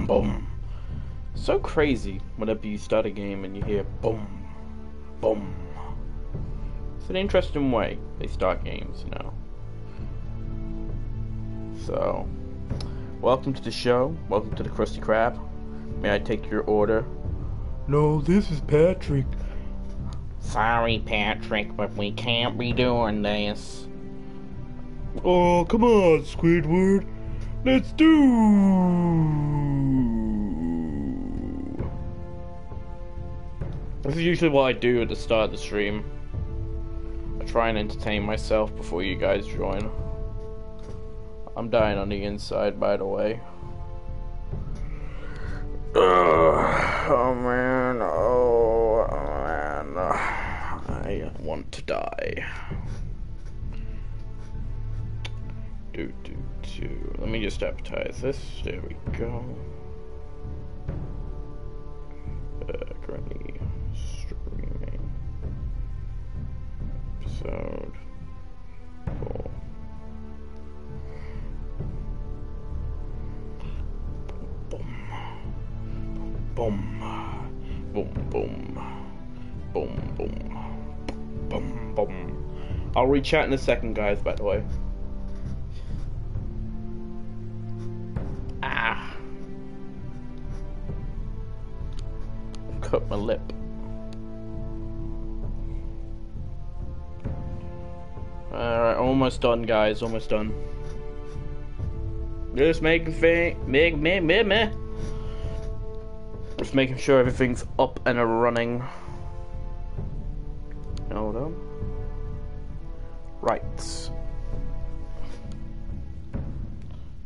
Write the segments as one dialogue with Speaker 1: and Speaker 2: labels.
Speaker 1: boom, boom. So crazy whenever you start a game and you hear boom, boom. It's an interesting way they start games, you know. So, welcome to the show. Welcome to the Krusty Krab. May I take your order?
Speaker 2: No, this is Patrick.
Speaker 1: Sorry, Patrick, but we can't be doing this.
Speaker 2: Oh, come on, Squidward. Let's do.
Speaker 1: This is usually what I do at the start of the stream. I try and entertain myself before you guys join. I'm dying on the inside, by the way. Oh man, oh man. I want to die. Let me just advertise this. There we go. Currently streaming episode 4. Boom, boom, boom, boom, boom, boom, boom. I'll reach out in a second, guys. By the way. Cut my lip. Alright, almost done, guys. Almost done. Just making Just making sure everything's up and running. Hold on. Right.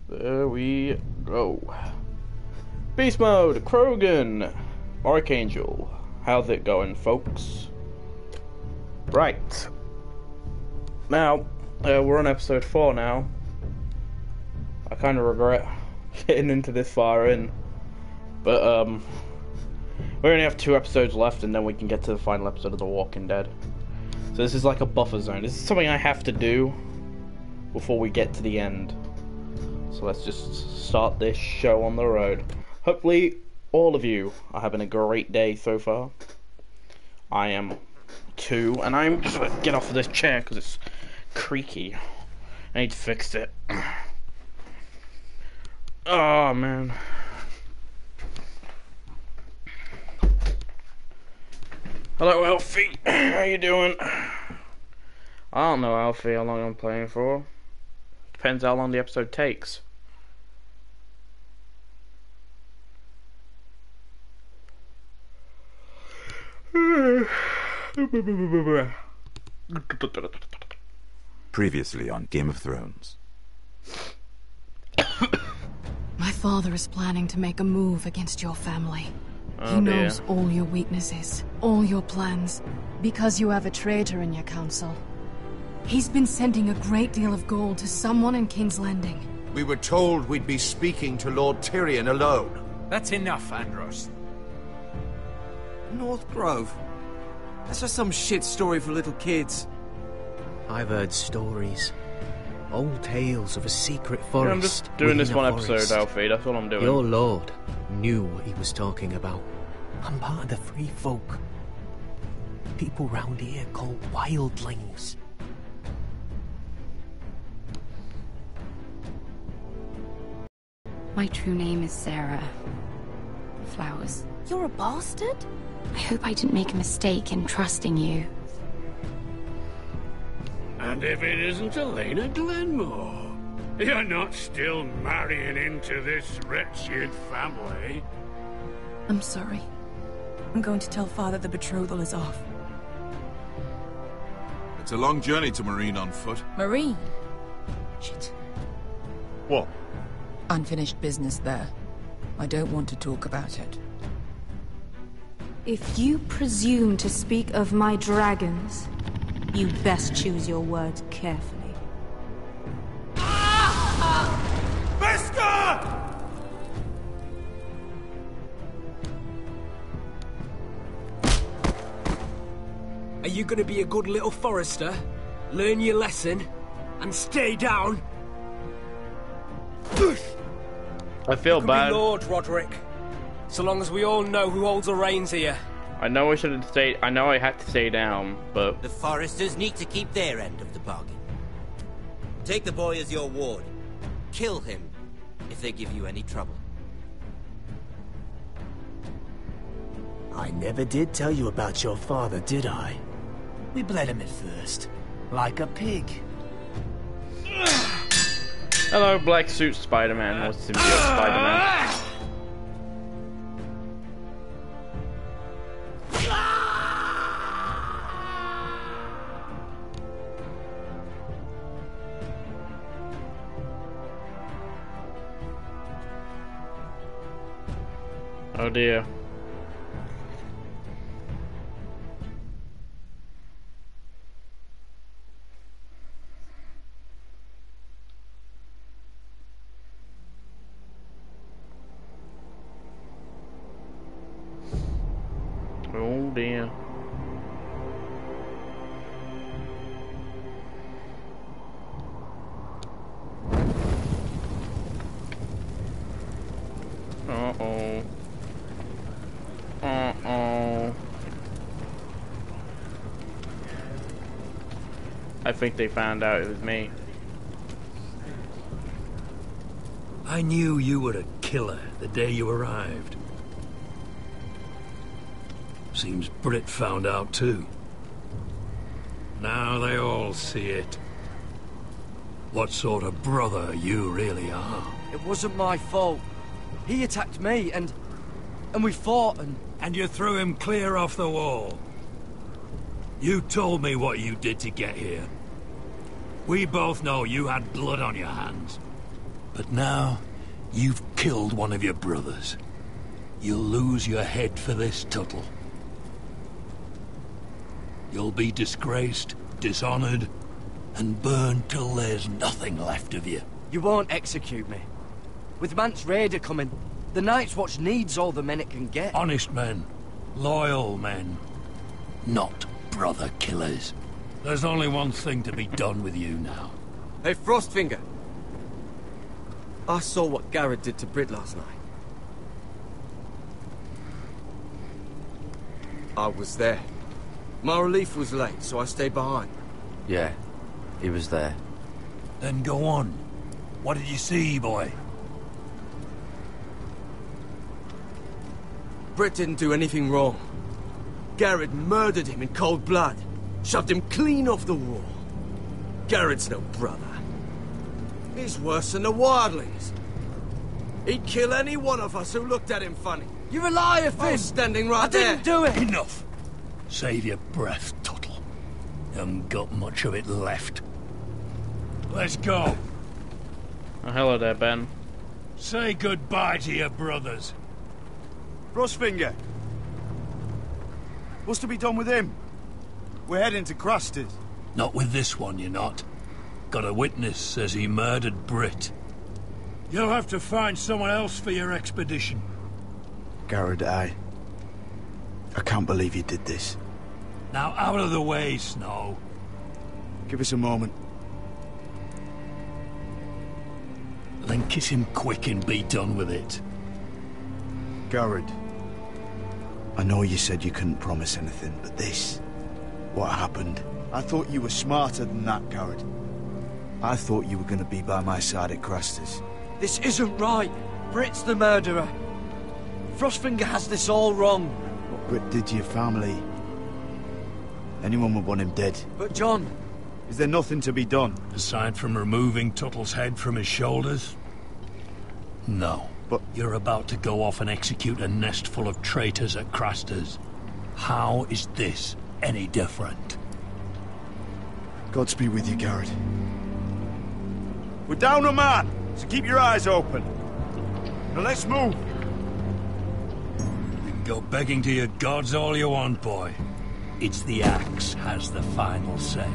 Speaker 1: There we go. Beast mode, Krogan. Archangel, how's it going, folks? Right. Now, we're on episode 4 now. I kind of regret getting into this far in. But, we only have 2 episodes left and then we can get to the final episode of The Walking Dead. So this is like a buffer zone. This is something I have to do before we get to the end. So let's just start this show on the road. Hopefully, all of you are having a great day so far. I am too, and I'm just gonna get off of this chair because it's creaky. I need to fix it. Oh man. Hello, Alfie. How you doing? I don't know, Alfie, how long I'm playing for. Depends how long the episode takes.
Speaker 3: Previously on Game of Thrones.
Speaker 4: My father is planning to make a move against your family.
Speaker 1: Oh,
Speaker 4: he knows all your weaknesses, all your plans, because you have a traitor in your council. He's been sending a great deal of gold to someone in King's Landing.
Speaker 5: We were told we'd be speaking to Lord Tyrion alone.
Speaker 6: That's enough, Andros.
Speaker 7: North Grove? That's just some shit story for little kids.
Speaker 8: I've heard stories. Old tales of a secret forest.
Speaker 1: Yeah, I'm just doing this one episode, Alfie. That's all I'm doing.
Speaker 8: Your lord knew what he was talking about. I'm part of the free folk. People round here called wildlings.
Speaker 9: My true name is Sarah Flowers.
Speaker 4: You're a bastard?
Speaker 9: I hope I didn't make a mistake in trusting you.
Speaker 10: And if it isn't Elena Glenmore, you're not still marrying into this wretched family.
Speaker 11: I'm sorry. I'm going to tell Father the betrothal is off.
Speaker 12: It's a long journey to Marine on foot.
Speaker 11: Marine? Shit.
Speaker 12: What?
Speaker 11: Unfinished business there. I don't want to talk about it.
Speaker 13: If you presume to speak of my dragons, you best choose your words carefully.
Speaker 8: Are you gonna be a good little forester? Learn your lesson? And stay down?
Speaker 1: I feel bad.
Speaker 3: Be Lord Roderick, so long as we all know who holds the reins here.
Speaker 1: I know I should have stayed. I know I had to stay down, but
Speaker 6: the Foresters need to keep their end of the bargain. Take the boy as your ward. Kill him if they give you any trouble.
Speaker 14: I never did tell you about your father, did I? We bled him at first, like a pig.
Speaker 1: hello, Black Suit Spider-Man, or Symbiote Spider-Man. Oh dear. Oh dear. Uh-oh. Uh-oh. I think they found out it was me.
Speaker 10: I knew you were a killer the day you arrived. Seems Britt found out too. Now they all see it. What sort of brother you really are.
Speaker 7: It wasn't my fault. He attacked me and we fought
Speaker 10: And you threw him clear off the wall. You told me what you did to get here. We both know you had blood on your hands. But now, you've killed one of your brothers. You'll lose your head for this, Tuttle. You'll be disgraced, dishonored, and burned till there's nothing left of you.
Speaker 7: You won't execute me. With Mance Raider coming, the Night's Watch needs all the men it can get.
Speaker 10: Honest men. Loyal men. Not brother killers. There's only one thing to be done with you now.
Speaker 7: Hey, Frostfinger. I saw what Garrett did to Britt last night. I was there. My relief was late, so I stayed behind.
Speaker 15: Yeah, he was there.
Speaker 10: Then go on. What did you see, boy?
Speaker 7: Britt didn't do anything wrong. Garrett murdered him in cold blood. Shoved him clean off the wall. Garrett's no brother. He's worse than the wildlings. He'd kill any one of us who looked at him funny. You're a liar, Finn! I was standing right there. I didn't do it!
Speaker 10: Enough! Save your breath, Tuttle. You haven't got much of it left. Let's go.
Speaker 1: Oh, hello there, Ben.
Speaker 10: Say goodbye to your brothers.
Speaker 16: Frostfinger. What's to be done with him? We're heading to Craster's.
Speaker 10: Not with this one, you're not. Got a witness says he murdered Britt. You'll have to find someone else for your expedition.
Speaker 16: Garrett, I can't believe you did this.
Speaker 10: Now out of the way, Snow.
Speaker 16: Give us a moment.
Speaker 10: Then kiss him quick and be done with it.
Speaker 16: Garrett, I know you said you couldn't promise anything, but this... what happened? I thought you were smarter than that, Garrett. I thought you were going to be by my side at Craster's.
Speaker 7: This isn't right. Britt's the murderer. Frostfinger has this all wrong.
Speaker 16: What Britt did to your family... anyone would want him dead.
Speaker 7: But John...
Speaker 16: Is there nothing to be done?
Speaker 10: Aside from removing Tuttle's head from his shoulders? No.
Speaker 16: But...
Speaker 10: You're about to go off and execute a nest full of traitors at Craster's. How is this any different?
Speaker 16: Godspeed with you, Garrett. We're down a man, so keep your eyes open. Now let's move.
Speaker 10: You can go begging to your gods all you want, boy. It's the axe has the final say.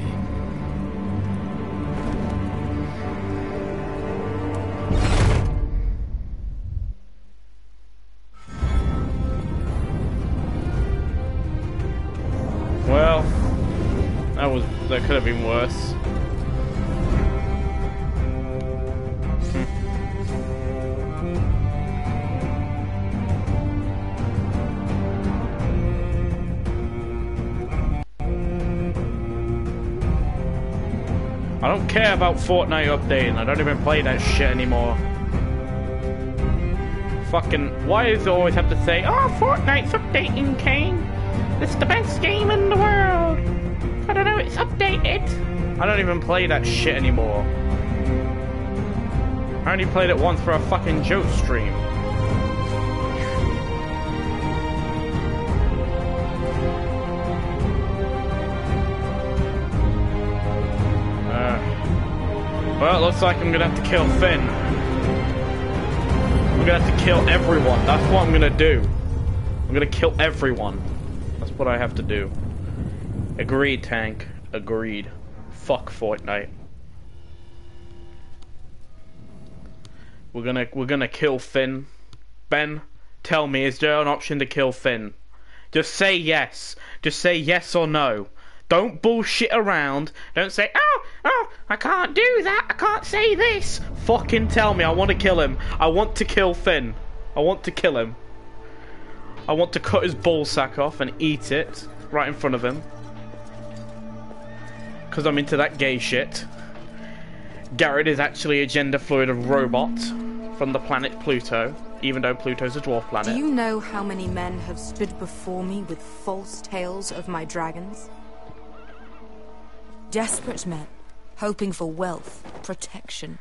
Speaker 1: Well, that could have been worse. I don't care about Fortnite updating. I don't even play that shit anymore. Fucking, why does it always have to say, oh, Fortnite's updating, Kane? It's the best game in the world. I don't know, it's updated. I don't even play that shit anymore. I only played it once for a fucking joke stream. Well, it looks like I'm gonna have to kill Finn. I'm gonna have to kill everyone. That's what I'm gonna do. I'm gonna kill everyone. That's what I have to do. Agreed, Tank. Agreed. Fuck Fortnite. We're gonna kill Finn. Ben, tell me, is there an option to kill Finn? Just say yes. Just say yes or no. Don't bullshit around. Don't say, oh, I can't do that. I can't say this. Fucking tell me. I want to kill him. I want to kill Finn. I want to kill him. I want to cut his ballsack off and eat it right in front of him. Because I'm into that gay shit. Garrett is actually a gender fluid robot from the planet Pluto, even though Pluto's a dwarf planet.
Speaker 13: Do you know how many men have stood before me with false tales of my dragons? Desperate men, hoping for wealth, protection.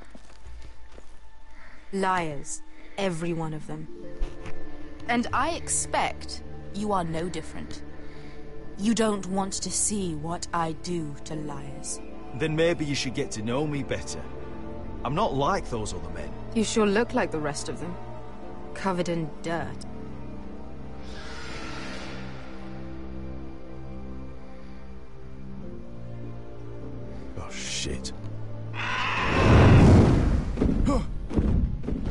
Speaker 13: Liars, every one of them. And I expect you are no different. You don't want to see what I do to liars.
Speaker 14: Then maybe you should get to know me better. I'm not like those other men.
Speaker 13: You sure look like the rest of them. Covered in dirt.
Speaker 14: Oh, shit.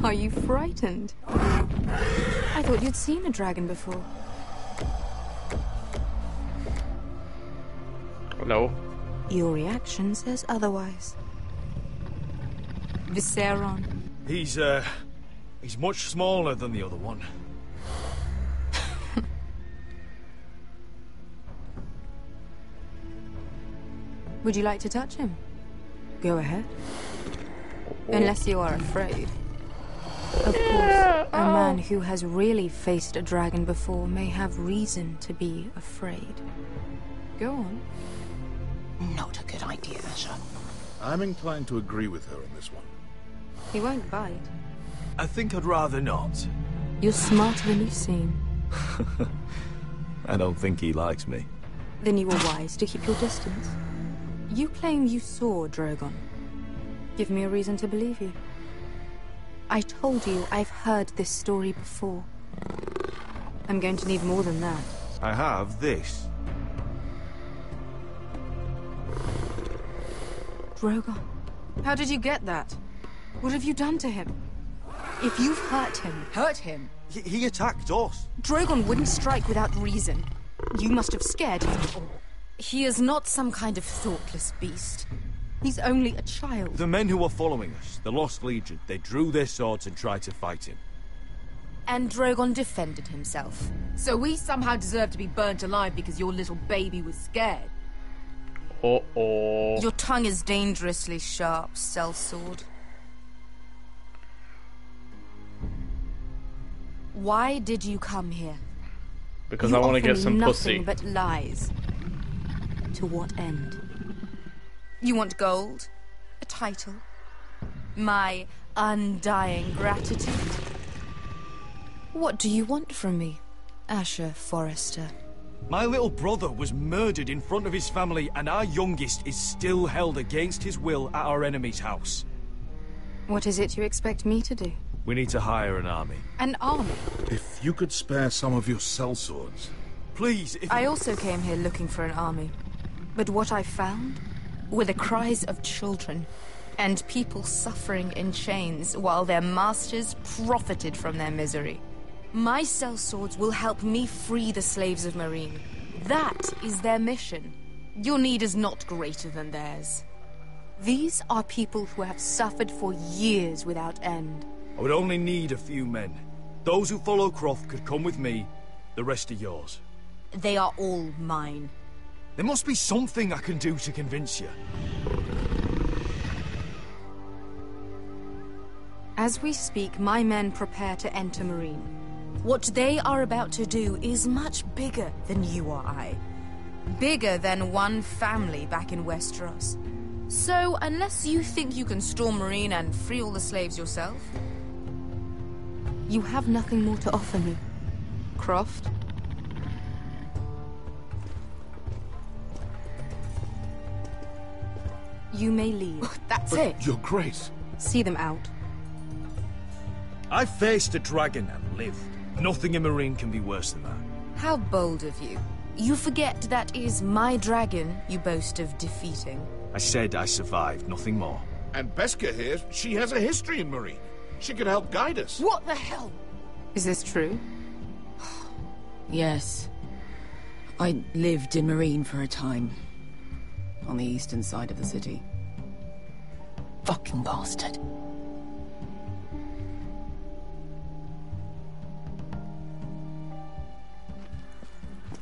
Speaker 13: Are you frightened? I thought you'd seen a dragon before.
Speaker 1: Hello?
Speaker 13: Your reaction says otherwise. Visceron.
Speaker 14: He's much smaller than the other one.
Speaker 13: Would you like to touch him? Go ahead. Unless you are afraid. Of course, a man who has really faced a dragon before may have reason to be afraid. Go on.
Speaker 17: Not a good idea, Asher.
Speaker 12: I'm inclined to agree with her on this one.
Speaker 13: He won't bite.
Speaker 14: I think I'd rather not.
Speaker 13: You're smarter than you seem.
Speaker 14: I don't think he likes me.
Speaker 13: Then you were wise to keep your distance. You claim you saw Drogon. Give me a reason to believe you. I told you I've heard this story before. I'm going to need more than that.
Speaker 14: I have this.
Speaker 13: Drogon, how did you get that? What have you done to him? If you've hurt him...
Speaker 17: Hurt him?
Speaker 14: He attacked us.
Speaker 13: Drogon wouldn't strike without reason. You must have scared him. He is not some kind of thoughtless beast. He's only a child.
Speaker 14: The men who were following us, the Lost Legion, they drew their swords and tried to fight him.
Speaker 13: And Drogon defended himself.
Speaker 17: So we somehow deserve to be burnt alive because your little baby was scared?
Speaker 1: Uh-oh.
Speaker 13: Your tongue is dangerously sharp, sellsword. Why did you come here?
Speaker 1: Because I want to get some pussy.
Speaker 13: Nothing but lies. To what end? You want gold? A title? My undying gratitude? What do you want from me, Asher Forrester?
Speaker 14: My little brother was murdered in front of his family, and our youngest is still held against his will at our enemy's house.
Speaker 13: What is it you expect me to do?
Speaker 14: We need to hire an army.
Speaker 13: An army?
Speaker 12: If you could spare some of your sellswords.
Speaker 14: Please,
Speaker 13: I also came here looking for an army. But what I found were the cries of children and people suffering in chains while their masters profited from their misery. My sellswords will help me free the slaves of Meereen. That is their mission. Your need is not greater than theirs. These are people who have suffered for years without end.
Speaker 14: I would only need a few men. Those who follow Croft could come with me. The rest are yours.
Speaker 13: They are all mine.
Speaker 14: There must be something I can do to convince you.
Speaker 13: As we speak, my men prepare to enter Marine. What they are about to do is much bigger than you or I. Bigger than one family back in Westeros. So, unless you think you can storm Marine and free all the slaves yourself, you have nothing more to offer me, Croft. You may leave.
Speaker 17: That's it.
Speaker 12: Your Grace.
Speaker 13: See them out.
Speaker 14: I faced a dragon and lived. Nothing in Marine can be worse than that.
Speaker 13: How bold of you. You forget that is my dragon you boast of defeating.
Speaker 14: I said I survived, nothing more.
Speaker 12: And Beska here, she has a history in Marine. She could help guide us.
Speaker 17: What the hell?
Speaker 13: Is this true?
Speaker 11: Yes. I lived in Marine for a time. On the eastern side of the city. Fucking bastard.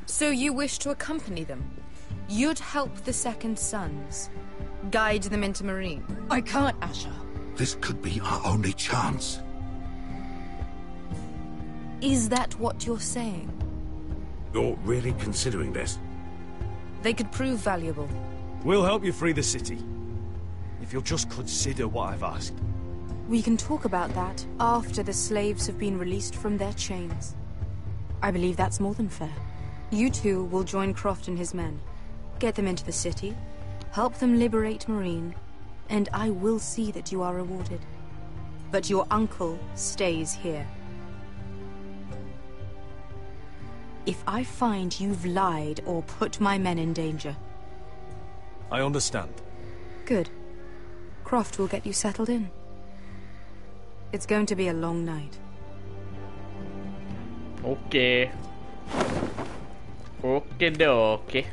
Speaker 13: So you wish to accompany them? You'd help the Second Sons. Guide them into Marine.
Speaker 11: I can't, Asher.
Speaker 12: This could be our only chance.
Speaker 13: Is that what you're saying?
Speaker 10: You're really considering this?
Speaker 13: They could prove valuable.
Speaker 14: We'll help you free the city. If you'll just consider what I've asked.
Speaker 13: We can talk about that after the slaves have been released from their chains. I believe that's more than fair. You two will join Croft and his men. Get them into the city, help them liberate Marine, and I will see that you are rewarded. But your uncle stays here. If I find you've lied or put my men in danger...
Speaker 14: I understand.
Speaker 13: Good. Croft will get you settled in. It's going to be a long night.
Speaker 1: Okay. Okie dokie.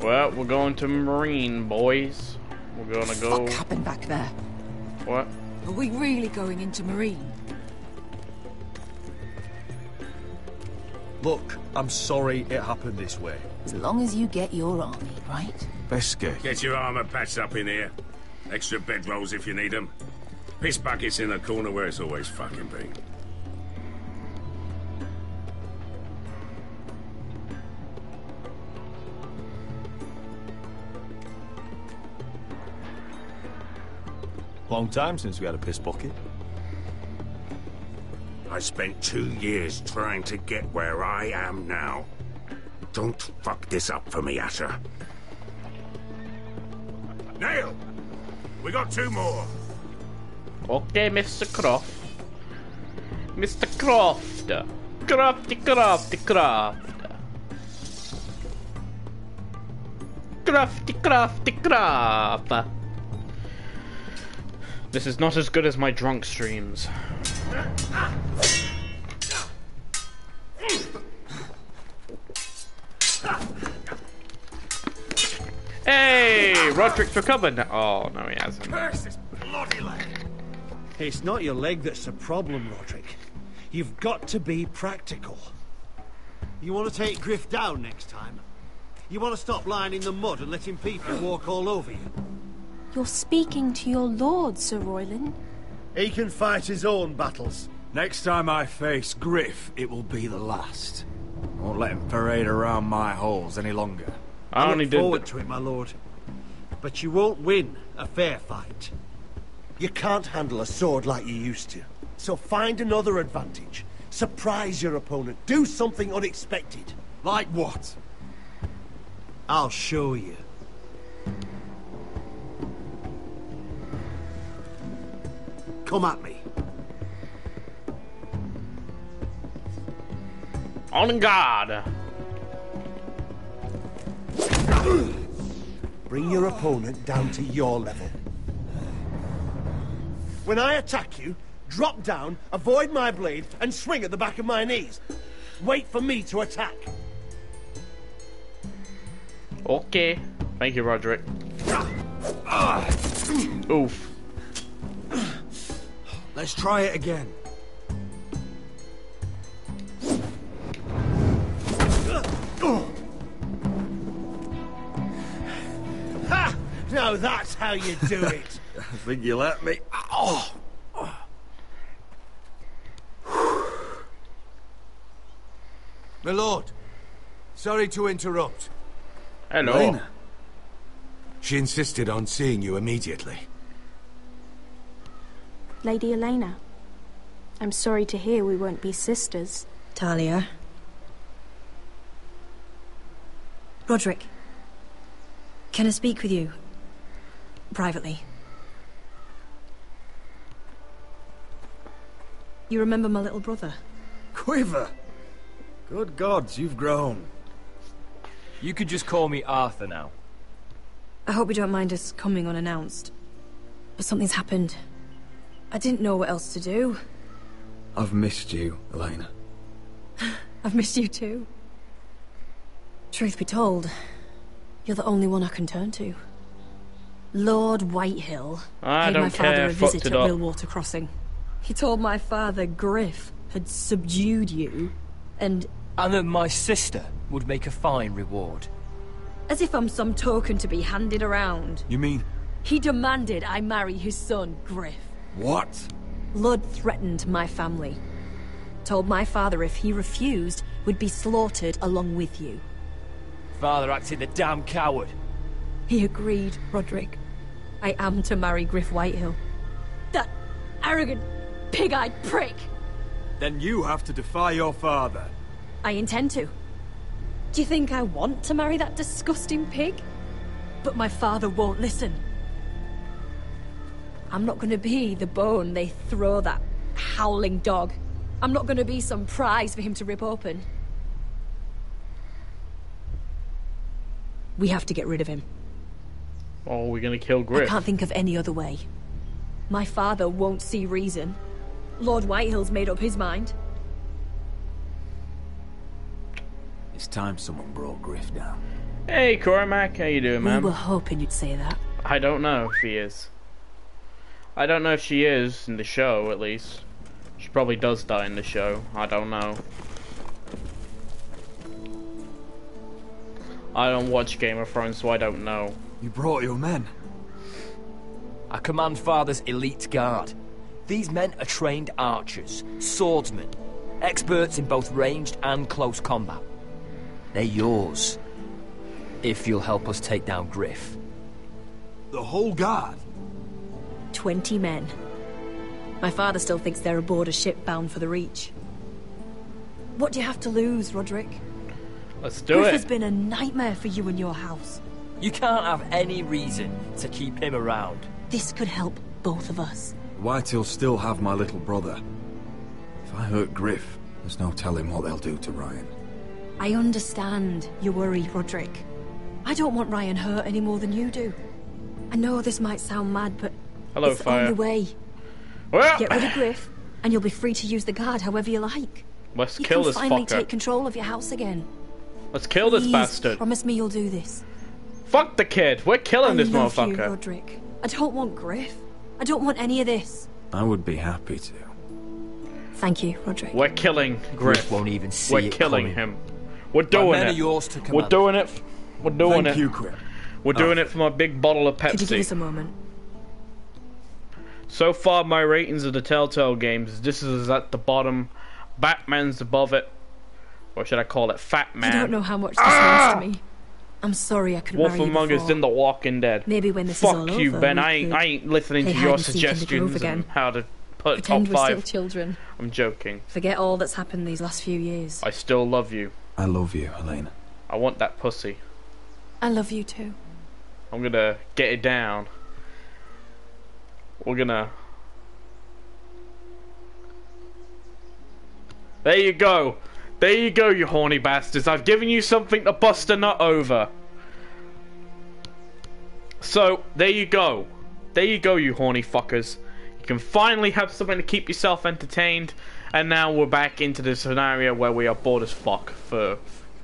Speaker 1: Well, we're going to Marine, boys. We're gonna go...
Speaker 11: What happened back there?
Speaker 1: What?
Speaker 11: Are we really going into Marine?
Speaker 14: Look, I'm sorry it happened this way.
Speaker 11: As long as you get your army, right?
Speaker 14: Beska.
Speaker 10: Get your armor patched up in here. Extra bedrolls if you need them. Piss buckets in the corner where it's always fucking been.
Speaker 14: Long time since we had a piss bucket.
Speaker 10: I spent 2 years trying to get where I am now. Don't fuck this up for me, Asher. Nail! We got 2 more.
Speaker 1: Okay, Mr. Croft. Mr. Croft. Crafty. Craft. This is not as good as my drunk streams. Hey, Roderick's recovered now. Oh, no, he hasn't.
Speaker 14: Curse this bloody leg! It's not your leg that's the problem, Roderick. You've got to be practical.
Speaker 18: You want to take Griff down next time? You want to stop lying in the mud and letting people walk all over you?
Speaker 19: You're speaking to your lord, Sir Royland.
Speaker 18: He can fight his own battles.
Speaker 14: Next time I face Griff, it will be the last. I won't let him parade around my halls any longer.
Speaker 18: I look forward to it, my lord. But you won't win a fair fight. You can't handle a sword like you used to. So find another advantage. Surprise your opponent. Do something unexpected.
Speaker 14: Like what?
Speaker 18: I'll show you. Come at me.
Speaker 1: On guard.
Speaker 18: Bring your opponent down to your level. When I attack you, drop down, avoid my blade, and swing at the back of my knees. Wait for me to attack.
Speaker 1: Okay. Thank you, Roderick. Oof.
Speaker 14: Let's try it again.
Speaker 18: Ha! Now that's how you do it.
Speaker 14: I think you let me. Oh!
Speaker 5: My lord, sorry to interrupt.
Speaker 1: Hello.
Speaker 5: Elena. She insisted on seeing you immediately.
Speaker 19: Lady Elena, I'm sorry to hear we won't be sisters.
Speaker 20: Talia. Roderick. Can I speak with you? Privately. You remember my little brother?
Speaker 14: Quiver! Good gods, you've grown.
Speaker 3: You could just call me Arthur now.
Speaker 20: I hope you don't mind us coming unannounced. But something's happened. I didn't know what else to do.
Speaker 21: I've missed you, Elena.
Speaker 20: I've missed you too. Truth be told, you're the only one I can turn to. Lord Whitehill paid my father a visit at Willwater Crossing. He told my father Griff had subdued you, and
Speaker 3: that my sister would make a fine reward.
Speaker 20: As if I'm some token to be handed around.
Speaker 21: You mean...
Speaker 20: He demanded I marry his son, Griff.
Speaker 21: What?
Speaker 20: Lord threatened my family. Told my father if he refused, would be slaughtered along with you.
Speaker 3: Father acted the damn coward.
Speaker 20: He agreed, Roderick. I am to marry Griff Whitehill. That arrogant, pig-eyed prick!
Speaker 14: Then you have to defy your father.
Speaker 20: I intend to. Do you think I want to marry that disgusting pig? But my father won't listen. I'm not gonna be the bone they throw that howling dog. I'm not gonna be some prize for him to rip open. We have to get rid of him.
Speaker 1: Oh, we're gonna kill Griff.
Speaker 20: I can't think of any other way. My father won't see reason. Lord Whitehill's made up his mind.
Speaker 14: It's time someone brought Griff down.
Speaker 1: Hey, Cormac, how you doing, man?
Speaker 20: We were hoping you'd say that.
Speaker 1: I don't know if he is. I don't know if she is in the show, at least. She probably does die in the show. I don't know. I don't watch Game of Thrones, so I don't know.
Speaker 14: You brought your men.
Speaker 3: I command Father's elite guard. These men are trained archers, swordsmen, experts in both ranged and close combat. They're yours, if you'll help us take down Griff.
Speaker 14: The whole guard?
Speaker 20: 20 men. My father still thinks they're aboard a ship bound for the Reach. What do you have to lose, Roderick?
Speaker 1: Let's do
Speaker 20: Griff
Speaker 1: it.
Speaker 20: has been a nightmare for you and your house.
Speaker 3: You can't have any reason to keep him around.
Speaker 20: This could help both of us.
Speaker 21: Whitehills still have my little brother. If I hurt Griff, there's no telling what they'll do to Ryan.
Speaker 20: I understand your worry, Roderick. I don't want Ryan hurt any more than you do. I know this might sound mad, but
Speaker 1: hello,
Speaker 20: it's
Speaker 1: Fire.
Speaker 20: the only way.
Speaker 1: Well,
Speaker 20: get rid of Griff, and you'll be free to use the guard however you like.
Speaker 1: Let's kill this fucker.
Speaker 20: You can finally take control of your house again.
Speaker 1: Let's kill this
Speaker 20: Please,
Speaker 1: bastard.
Speaker 20: Promise me you'll do this.
Speaker 1: Fuck the kid. We're killing this motherfucker.
Speaker 20: You, Roderick. I don't want Griff. I don't want any of this.
Speaker 21: I would be happy to.
Speaker 20: Thank you, Roderick.
Speaker 1: We're killing Griff.
Speaker 3: Won't even see
Speaker 1: We're killing him. We're doing it.
Speaker 3: Yours to
Speaker 1: We're doing it. We're doing it.
Speaker 14: Thank you, Griff.
Speaker 1: We're doing it for my big bottle of Pepsi.
Speaker 20: Could you give us a moment?
Speaker 1: So far, my ratings of the Telltale games, this is at the bottom. Batman's above it. Or should I call it Fat Man?
Speaker 20: I don't know how much this means to me. I'm sorry I couldn't
Speaker 1: Wolf
Speaker 20: marry you
Speaker 1: Among Us
Speaker 20: before.
Speaker 1: in The Walking Dead.
Speaker 20: Maybe when this
Speaker 1: Fuck
Speaker 20: is all
Speaker 1: you,
Speaker 20: over,
Speaker 1: Ben.
Speaker 20: we
Speaker 1: I ain't listening to
Speaker 20: play
Speaker 1: your
Speaker 20: hide and seek in the grove
Speaker 1: suggestions
Speaker 20: again.
Speaker 1: and how to put
Speaker 20: Pretend
Speaker 1: top
Speaker 20: we're
Speaker 1: 5.
Speaker 20: still children.
Speaker 1: I'm joking.
Speaker 20: Forget all that's happened these last few years.
Speaker 1: I still love you.
Speaker 21: I love you, Elena.
Speaker 1: I want that pussy.
Speaker 20: I love you too.
Speaker 1: I'm gonna get it down. We're gonna... There you go. There you go, you horny bastards. I've given you something to bust a nut over. So, there you go. There you go, you horny fuckers. You can finally have something to keep yourself entertained. And now we're back into the scenario where we are bored as fuck for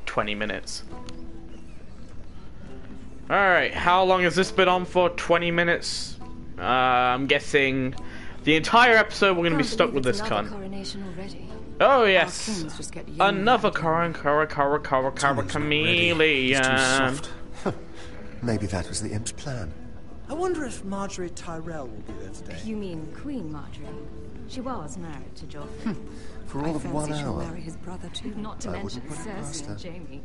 Speaker 1: 20 minutes. Alright, how long has this been on for? 20 minutes? I'm guessing the entire episode we're going to be stuck with this cunt. Oh yes, another chameleon.
Speaker 5: Maybe that was the imp's plan.
Speaker 18: I wonder if Marjorie Tyrell will be there today.
Speaker 9: You mean Queen Marjorie? She was married to Joffrey.
Speaker 2: For all of 1
Speaker 22: she'll
Speaker 2: hour.
Speaker 22: marry his brother too.
Speaker 9: Not to
Speaker 2: I
Speaker 9: mention
Speaker 2: wouldn't put it past
Speaker 9: Cersei
Speaker 2: her.
Speaker 9: and Jamie.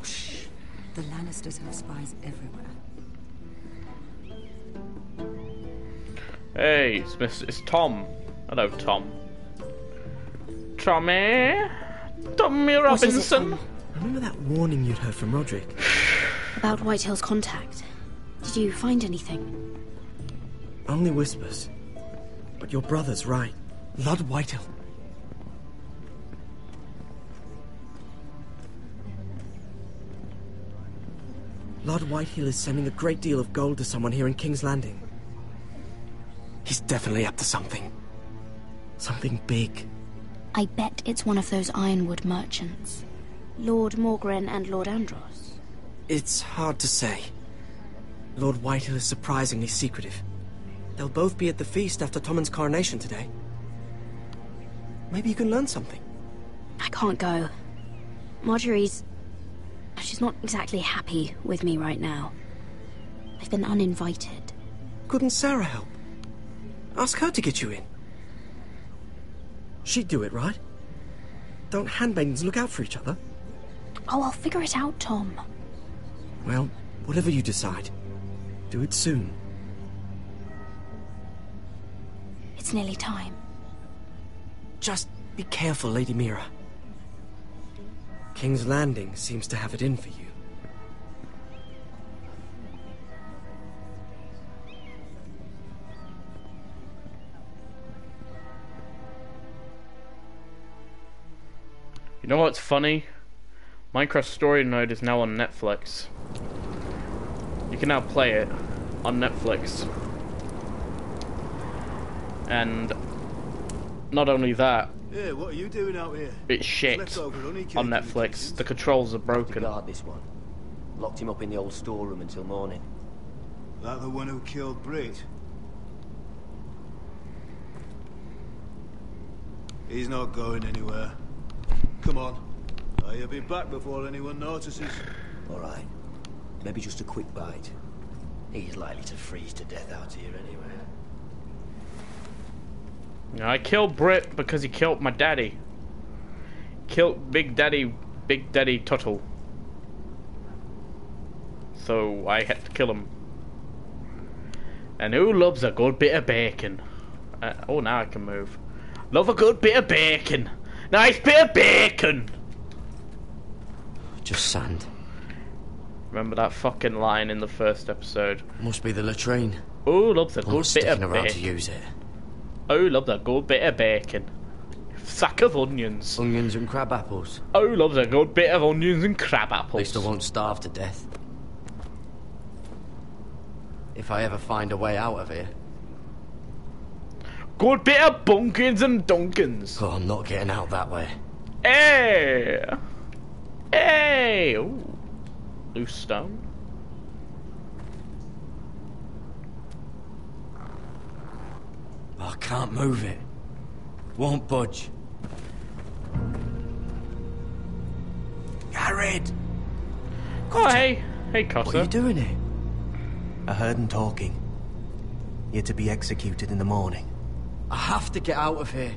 Speaker 22: Shh. The Lannisters have spies everywhere.
Speaker 1: Hey, it's Tom. Hello, Tom. Tommy Robinson.
Speaker 8: Remember that warning you'd heard from Roderick?
Speaker 20: About Whitehill's contact. Did you find anything?
Speaker 8: Only whispers. But your brother's right. Lord Whitehill. Lord Whitehill is sending a great deal of gold to someone here in King's Landing. He's definitely up to something. Something big.
Speaker 20: I bet it's one of those ironwood merchants. Lord Morgren and Lord Andros.
Speaker 8: It's hard to say. Lord Whitehill is surprisingly secretive. They'll both be at the feast after Tommen's coronation today. Maybe you can learn something.
Speaker 20: I can't go. She's not exactly happy with me right now. I've been uninvited.
Speaker 8: Couldn't Sarah help? Ask her to get you in. She'd do it, right? Don't handmaidens look out for each other?
Speaker 20: Oh, I'll figure it out, Tom.
Speaker 8: Well, whatever you decide, do it soon.
Speaker 20: It's nearly time.
Speaker 8: Just be careful, Lady Mira. King's Landing seems to have it in for you.
Speaker 1: You know what's funny? Minecraft Story Mode is now on Netflix. You can now play it on Netflix. And not only that,
Speaker 23: yeah, what are you doing out here?
Speaker 1: it's shit on Netflix. The controls are broken.
Speaker 24: Guard this one. Locked him up in the old storeroom until morning.
Speaker 23: That the one who killed Brit? He's not going anywhere. Come on. He'll be back before anyone notices.
Speaker 24: All right. Maybe just a quick bite. He's likely to freeze to death out here anyway.
Speaker 1: I killed Brit because he killed my daddy. Killed Big Daddy Tuttle. So I had to kill him. And who loves a good bit of bacon? Oh, now I can move. Love a good bit of bacon. Nice bit of bacon.
Speaker 24: Just sand.
Speaker 1: Remember that fucking line in the first episode?
Speaker 24: Must be the latrine.
Speaker 1: Oh, loves a good bit of
Speaker 24: around
Speaker 1: bacon.
Speaker 24: to use it.
Speaker 1: Oh, loves a good bit of bacon. Sack of onions.
Speaker 24: Onions and crab apples.
Speaker 1: Oh, loves a good bit of onions and crab apples.
Speaker 24: At least I won't starve to death. If I ever find a way out of here.
Speaker 1: Good bit of bunkins and dunkins.
Speaker 24: Oh, I'm not getting out that way.
Speaker 1: Hey! Hey! Ooh. Loose stone.
Speaker 24: I can't move it. Won't budge.
Speaker 8: Garrett!
Speaker 1: Oh, hey. Hey, Costa.
Speaker 8: What are you doing here? I heard him talking. You're to be executed in the morning.
Speaker 24: I have to get out of here.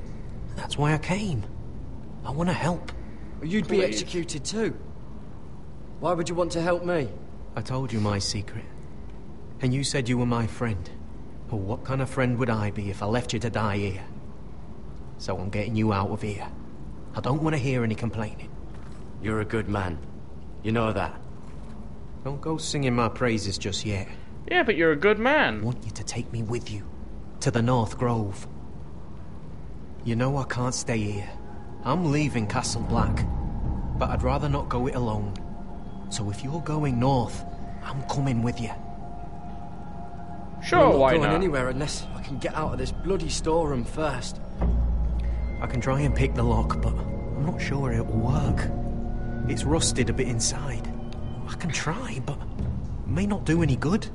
Speaker 8: That's why I came. I want to help.
Speaker 24: You'd be executed too. Why would you want to help me?
Speaker 8: I told you my secret. And you said you were my friend. Well, what kind of friend would I be if I left you to die here? So I'm getting you out of here. I don't want to hear any complaining.
Speaker 24: You're a good man. You know that.
Speaker 8: Don't go singing my praises just yet.
Speaker 1: Yeah, but you're a good man.
Speaker 8: I want you to take me with you. To the North Grove. You know I can't stay here. I'm leaving Castle Black. But I'd rather not go it alone. So if you're going north, I'm coming with you.
Speaker 1: Sure,
Speaker 24: I'm not
Speaker 1: why
Speaker 24: going
Speaker 1: not?
Speaker 24: anywhere unless I can get out of this bloody storeroom first.
Speaker 8: I can try and pick the lock, but I'm not sure it will work. It's rusted a bit inside. I can try, but it may not do any good.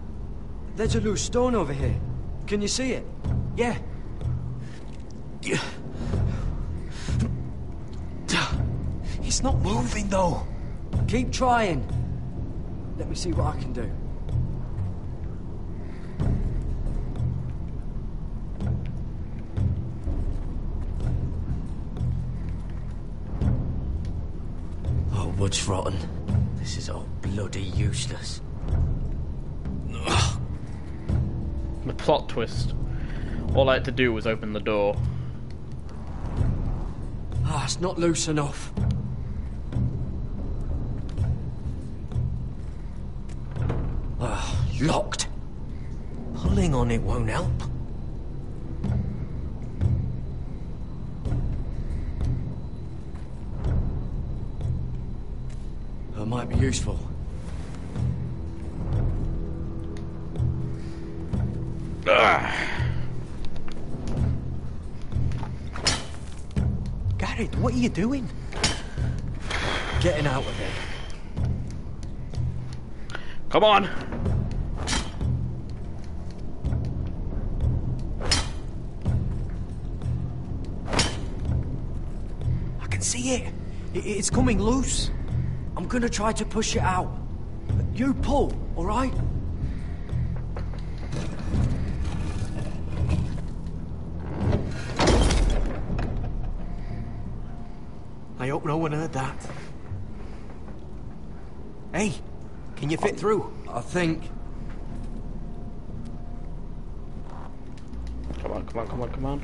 Speaker 24: There's a loose stone over here. Can you see it?
Speaker 8: Yeah. It's not moving, though.
Speaker 24: Keep trying. Let me see what I can do.
Speaker 3: wood's rotten. This is all bloody useless.
Speaker 1: The plot twist. All I had to do was open the door.
Speaker 3: Ah, it's not loose enough. Locked.
Speaker 8: Pulling on it won't help.
Speaker 3: That might be useful.
Speaker 8: Garrett, what are you doing?
Speaker 3: Getting out of there.
Speaker 1: Come on!
Speaker 8: I can see it. It's coming loose.
Speaker 3: I'm gonna try to push it out. You pull, all right?
Speaker 8: I hope no one heard that. Hey, can you fit through?
Speaker 3: I think.
Speaker 1: Come on, come on, come on, come on.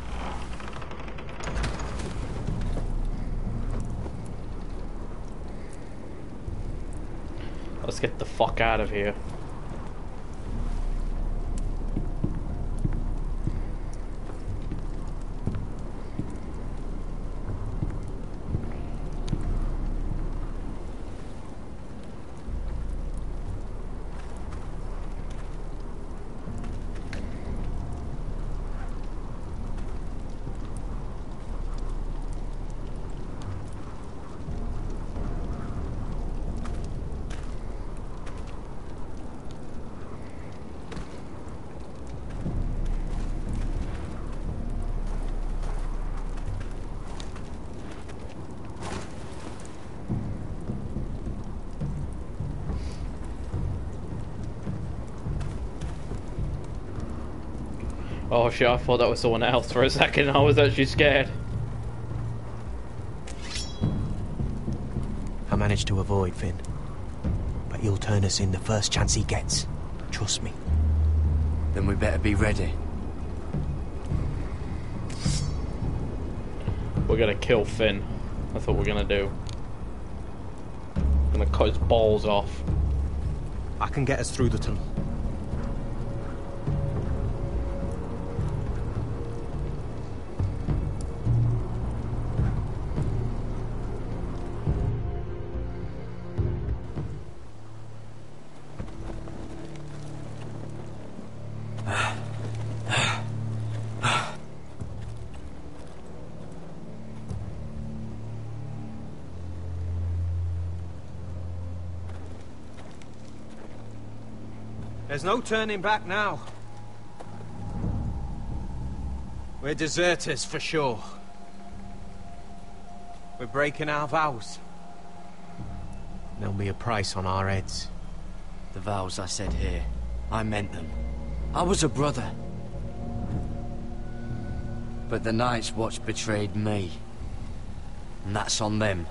Speaker 1: Let's get the fuck out of here. Oh shit, I thought that was someone else for a second. I was actually scared.
Speaker 8: I managed to avoid Finn. But he'll turn us in the first chance he gets. Trust me.
Speaker 3: Then we better be ready.
Speaker 1: We're gonna kill Finn. That's what we're gonna do. Gonna cut his balls off.
Speaker 8: I can get us through the tunnel. There's no turning back now. We're deserters for sure. We're breaking our vows. There'll be a price on our heads.
Speaker 3: The vows I said here, I meant them. I was a brother. But the Night's Watch betrayed me. And that's on them.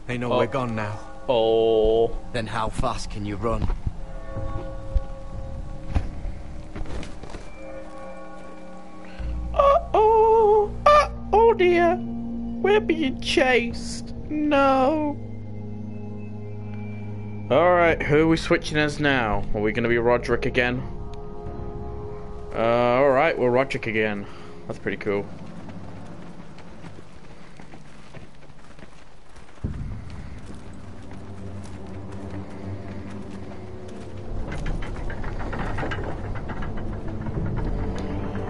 Speaker 8: They know we're gone now.
Speaker 1: Oh.
Speaker 3: Then how fast can you run?
Speaker 1: Uh-oh. Oh dear. We're being chased. No. Alright, who are we switching as now? Are we going to be Roderick again? Alright, we're Roderick again. That's pretty cool.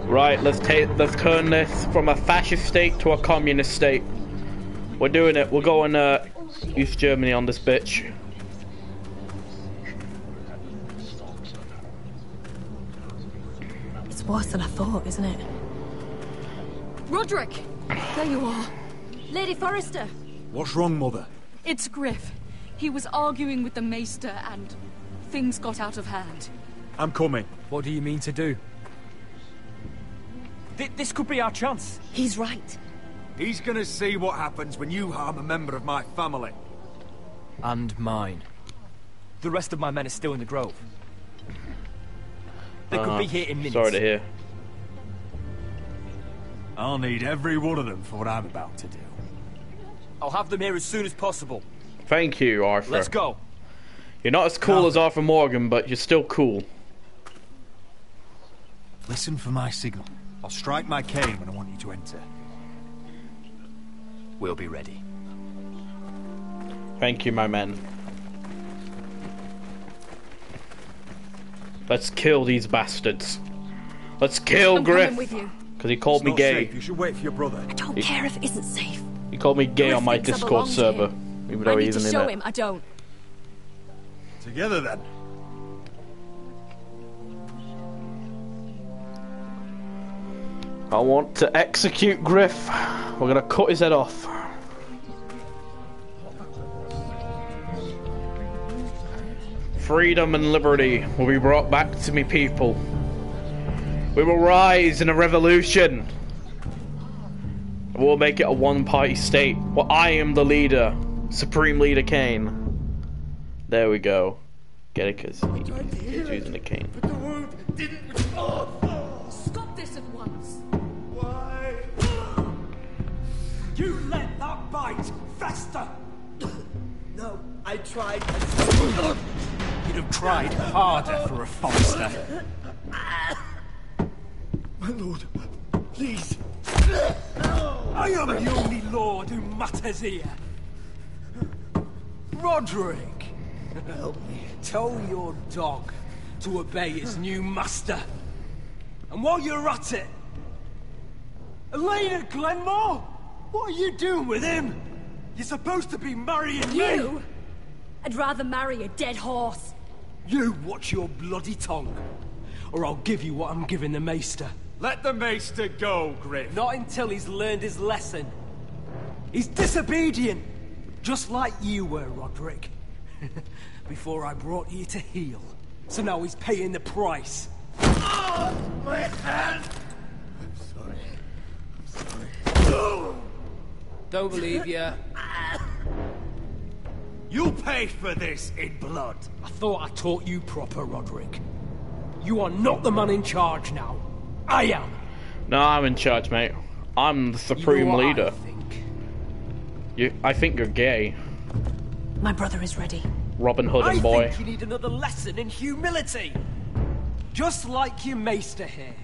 Speaker 1: Right, let's turn this from a fascist state to a communist state. We're doing it. We're going East Germany on this bitch.
Speaker 20: It's worse than I thought, isn't it?
Speaker 17: Roderick! There you are.
Speaker 2: Lady Forrester.
Speaker 21: What's wrong, Mother?
Speaker 17: It's Griff. He was arguing with the Maester and things got out of hand.
Speaker 21: I'm coming.
Speaker 3: What do you mean to do? This could be our chance.
Speaker 20: He's right.
Speaker 21: He's gonna see what happens when you harm a member of my family.
Speaker 3: And mine. The rest of my men are still in the grove. They could be here in minutes.
Speaker 1: Sorry to hear.
Speaker 21: I'll need every one of them for what I'm about to do.
Speaker 3: I'll have them here as soon as possible.
Speaker 1: Thank you, Arthur.
Speaker 3: Let's go.
Speaker 1: You're not as cool as Arthur Morgan, but you're still cool.
Speaker 21: Listen for my signal. I'll strike my cane when I want you to enter.
Speaker 3: We'll be ready.
Speaker 1: Thank you, my men. Let's kill these bastards. Let's kill Griff. Because he called me gay.
Speaker 21: Safe. You should wait for your brother.
Speaker 20: I don't care if it isn't safe.
Speaker 1: He called me gay on my Discord server. Even though he isn't in it.
Speaker 20: I need to show him I don't.
Speaker 21: Together then.
Speaker 1: I want to execute Griff. We're gonna cut his head off. Freedom and liberty will be brought back to me people. We will rise in a revolution. We'll make it a one-party state where I am the leader, Supreme Leader Kane. There we go. Get it, because he's using the cane.
Speaker 7: But the wound didn't respond.
Speaker 17: Stop this at once.
Speaker 7: Why?
Speaker 14: You let that bite fester.
Speaker 7: No, I tried.
Speaker 14: You'd have tried harder for a Forester.
Speaker 7: My lord, please.
Speaker 14: I am the only lord who matters here. Roderick,
Speaker 7: Help me.
Speaker 14: tell your dog to obey his new master. And while you're at it, Elena Glenmore, what are you doing with him? You're supposed to be marrying me.
Speaker 17: You? I'd rather marry a dead horse.
Speaker 14: You watch your bloody tongue, or I'll give you what I'm giving the Maester.
Speaker 21: Let the Maester go, Griff.
Speaker 14: Not until he's learned his lesson. He's disobedient, just like you were, Roderick. Before I brought you to heel. So now he's paying the price.
Speaker 7: Oh, my hand! I'm sorry.
Speaker 14: Don't believe you.
Speaker 21: You'll pay for this in blood.
Speaker 14: I thought I taught you proper, Roderick. You are not the man in charge now. I am.
Speaker 1: No, I'm in charge, mate. I'm the Supreme Leader. I think you're gay.
Speaker 20: My brother is ready.
Speaker 1: Robin Hood and boy.
Speaker 14: I think you need another lesson in humility. Just like your Maester here.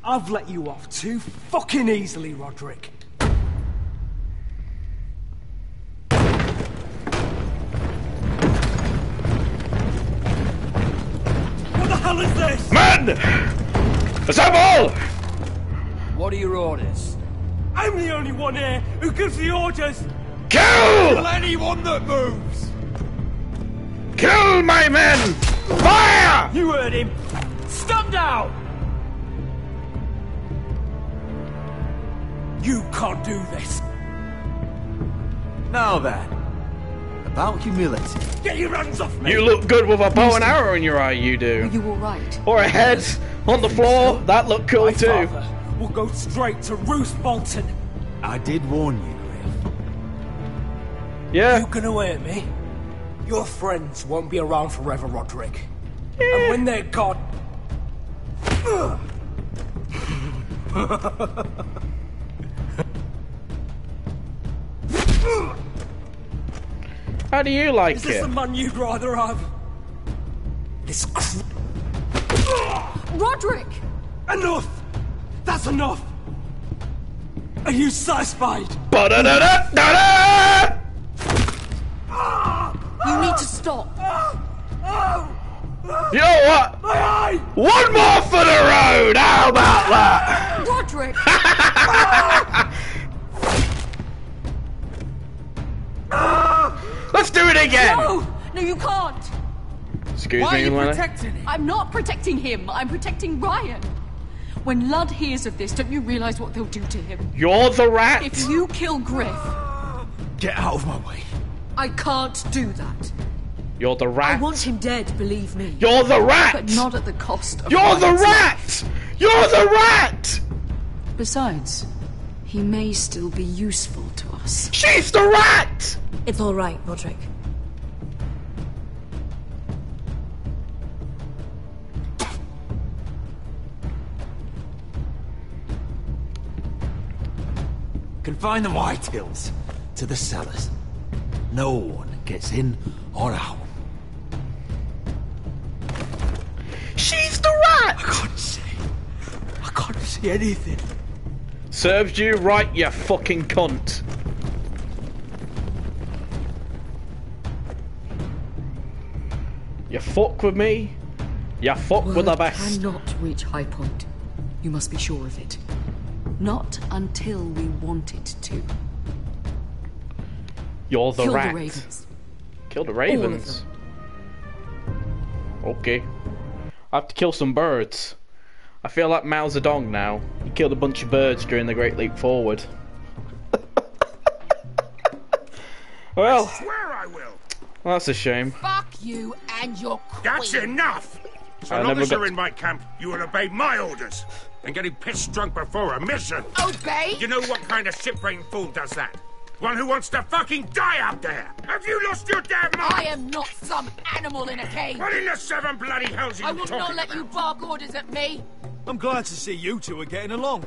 Speaker 14: I've let you off too fucking easily, Roderick. What the hell is this?
Speaker 1: Men! Assemble!
Speaker 3: What are your orders?
Speaker 14: I'm the only one here who gives the orders.
Speaker 1: Kill!
Speaker 21: Anyone that moves!
Speaker 1: Kill my men! Fire!
Speaker 14: You heard him. Stand down! You can't do this.
Speaker 21: Now then, about humility.
Speaker 14: Get your hands off me!
Speaker 1: You look good with a bow and arrow in your eye, you do.
Speaker 17: Are you all right?
Speaker 1: Or a head on the floor, that looked cool
Speaker 14: My
Speaker 1: too.
Speaker 14: father will go straight to Roose Bolton.
Speaker 21: I did warn you, Griff.
Speaker 1: Yeah.
Speaker 14: You gonna hurt me? Your friends won't be around forever, Roderick. And when they're gone...
Speaker 1: How do you like
Speaker 14: Is this
Speaker 1: it?
Speaker 14: the man you'd rather have? This
Speaker 17: Roderick!
Speaker 14: Enough! That's enough! Are you satisfied?
Speaker 1: Ba-da-da-da-da-da!
Speaker 17: You need to stop.
Speaker 1: You know what?
Speaker 14: My eye!
Speaker 1: One more for the road! How about that?
Speaker 17: Roderick!
Speaker 1: Let's do it again!
Speaker 17: No! No, you can't!
Speaker 1: Excuse
Speaker 17: Why
Speaker 1: me,
Speaker 17: are you
Speaker 1: Lana.
Speaker 17: protecting him? I'm not protecting him. I'm protecting Ryan. When Ludd hears of this, don't you realize what they'll do to him?
Speaker 1: You're the rat!
Speaker 17: If you kill Griff,
Speaker 21: Get out of my way.
Speaker 17: I can't do that.
Speaker 1: You're the rat.
Speaker 17: I want him dead, believe me.
Speaker 1: You're the rat!
Speaker 17: But not at the cost of
Speaker 1: You're the
Speaker 17: Ryan's
Speaker 1: rat! You're the rat!
Speaker 17: Besides, He may still be useful to us.
Speaker 1: She's the rat!
Speaker 20: It's all right, Roderick.
Speaker 2: Confine the Whitehills to the cellars. No one gets in or out.
Speaker 1: She's the rat!
Speaker 2: I can't see anything.
Speaker 1: Serves you right, you fucking cunt. You fuck with me, you fuck with the best.
Speaker 17: Cannot reach High Point. You must be sure of it. Not until we want it to.
Speaker 1: You're the
Speaker 17: Kill
Speaker 1: rat.
Speaker 17: the ravens.
Speaker 1: Kill the ravens. Okay. I have to kill some birds. I feel like Mao Zedong now. He killed a bunch of birds during the Great Leap Forward. Well,
Speaker 12: I swear I will.
Speaker 1: Well, that's a shame.
Speaker 4: Fuck you and your queen.
Speaker 12: That's enough! So
Speaker 1: I
Speaker 12: long
Speaker 1: never
Speaker 12: as you're
Speaker 1: got-
Speaker 12: in my camp, you will obey my orders. And getting pissed drunk before a mission.
Speaker 4: Obey?
Speaker 12: You know what kind of ship-brained fool does that? One who wants to fucking die out there! Have you lost your damn mind?
Speaker 4: I am not some animal in a cage.
Speaker 12: What in the seven bloody hells are
Speaker 4: I
Speaker 12: you
Speaker 4: will
Speaker 12: talking
Speaker 4: not let
Speaker 12: about?
Speaker 4: you bark orders at me.
Speaker 18: I'm glad to see you two are getting along.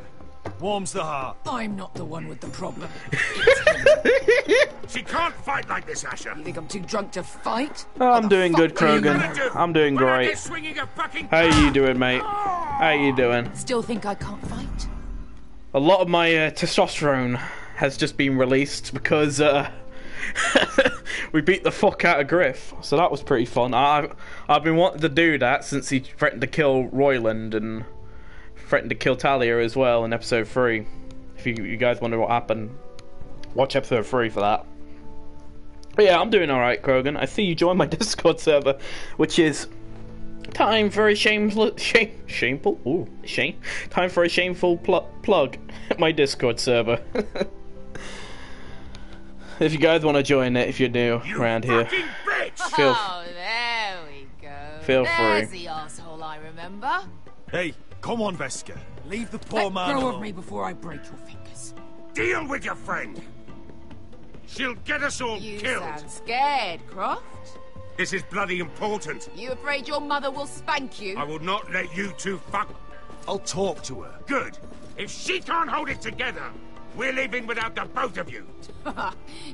Speaker 18: Warms the heart.
Speaker 17: I'm not the one with the problem.
Speaker 12: She can't fight like this, Asher.
Speaker 17: You think I'm too drunk to fight?
Speaker 1: I'm doing good,
Speaker 12: What are you
Speaker 1: Krogan.
Speaker 12: gonna do
Speaker 1: I'm doing
Speaker 12: when I
Speaker 1: great.
Speaker 12: get swinging a fucking
Speaker 1: How you doing, mate? How you doing?
Speaker 17: Still think I can't fight?
Speaker 1: A lot of my testosterone has just been released because we beat the fuck out of Griff, so that was pretty fun. I've been wanting to do that since he threatened to kill Royland and threatened to kill Talia as well in episode 3. If you guys wonder what happened, watch episode 3 for that. But yeah, I'm doing alright, Krogan. I see you joined my Discord server, which is time for a shameful. Time for a shameful plug. My Discord server. If you guys want to join it, if you're new around here, feel
Speaker 4: Oh, there we go.
Speaker 1: Feel
Speaker 4: There's
Speaker 1: free.
Speaker 4: the asshole I remember.
Speaker 18: Hey, come on, Veska. Leave the poor
Speaker 17: Let
Speaker 18: man
Speaker 17: go
Speaker 18: alone.
Speaker 17: of me before I break your fingers.
Speaker 12: Deal with your friend. She'll get us all
Speaker 4: You
Speaker 12: killed.
Speaker 4: sound scared, Croft.
Speaker 12: This is bloody important.
Speaker 4: You afraid your mother will spank you?
Speaker 12: I will not let you two fuck.
Speaker 18: I'll talk to her.
Speaker 12: Good. If she can't hold it together, we're leaving without the both of you.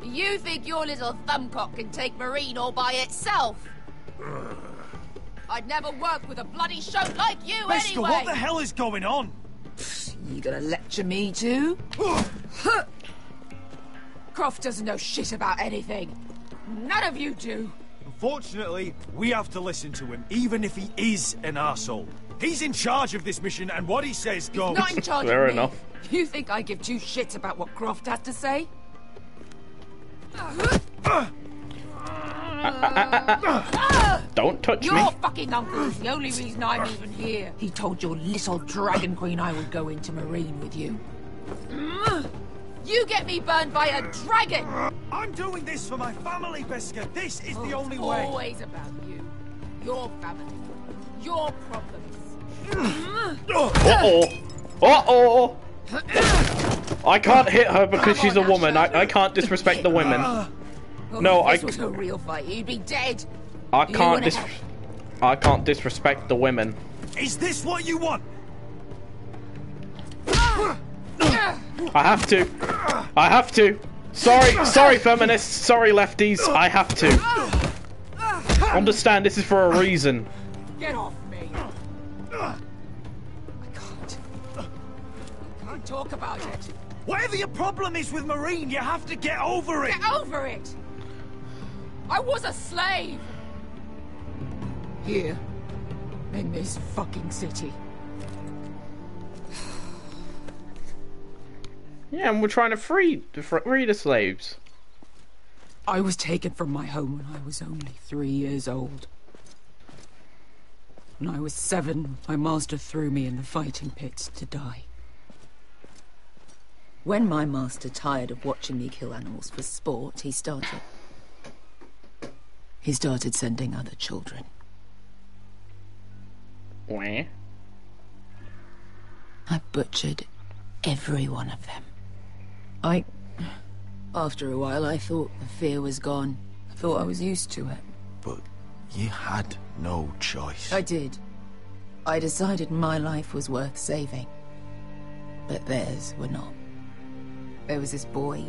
Speaker 4: You think your little thumbcock can take Marine all by itself? I'd never work with a bloody shote like you
Speaker 18: Veska,
Speaker 4: anyway!
Speaker 18: what the hell is going on?
Speaker 17: You gonna lecture me too? Croft doesn't know shit about anything.
Speaker 4: None of you do.
Speaker 18: Unfortunately, we have to listen to him, even if he is an arsehole. He's in charge of this mission, and what he says goes.
Speaker 17: Not in charge
Speaker 1: Fair
Speaker 17: of me.
Speaker 1: enough.
Speaker 17: You think I give two shits about what Croft has to say?
Speaker 1: don't touch
Speaker 17: Your
Speaker 1: me.
Speaker 17: fucking uncle is the only reason I'm even here. He told your little dragon queen I would go into Marine with you.
Speaker 4: You get me burned by a dragon!
Speaker 18: I'm doing this for my family, Veska. This is the only
Speaker 4: It's
Speaker 18: way.
Speaker 4: always about you. Your family. Your problems.
Speaker 1: Uh-oh. Uh-oh. I can't hit her because she's a woman. I can't disrespect the women. No,
Speaker 4: If this was a real fight, you'd be dead.
Speaker 1: I
Speaker 4: You
Speaker 1: can't
Speaker 4: wanna help?
Speaker 1: I can't disrespect the women.
Speaker 18: Is this what you want?
Speaker 1: I have to. I have to. Sorry, feminists. Sorry, lefties. I have to. Understand, this is for a reason.
Speaker 17: Get off me! I can't talk about it.
Speaker 18: Whatever your problem is with Marine, you have to get over it.
Speaker 4: Get over it! I was a slave!
Speaker 17: Here. In this fucking city.
Speaker 1: Yeah, and we're trying to free the slaves.
Speaker 17: I was taken from my home when I was only 3 years old. When I was 7, my master threw me in the fighting pits to die.
Speaker 11: When my master tired of watching me kill animals for sport, he started sending other children.
Speaker 1: Where?
Speaker 11: I butchered every one of them. After a while, I thought the fear was gone. I thought I was used to it.
Speaker 5: But you had no choice.
Speaker 11: I did. I decided my life was worth saving. But theirs were not. There was this boy.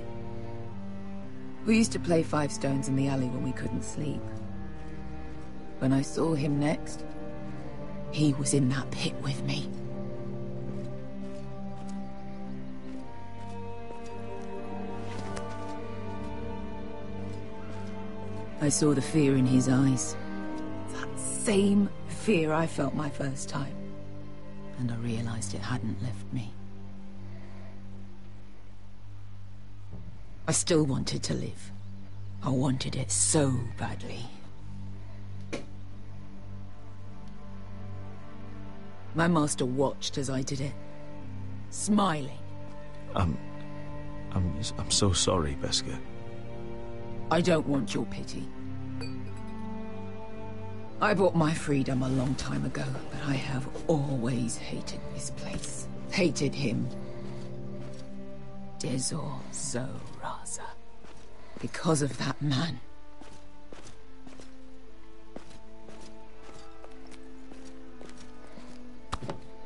Speaker 11: We used to play 5 stones in the alley when we couldn't sleep. When I saw him next, he was in that pit with me. I saw the fear in his eyes. That same fear I felt my first time. And I realized it hadn't left me. I still wanted to live. I wanted it so badly. My master watched as I did it, smiling.
Speaker 5: I'm so sorry, Beskha.
Speaker 11: I don't want your pity. I bought my freedom a long time ago, but I have always hated this place. Hated him. Dezor Zoraza. Because of that man.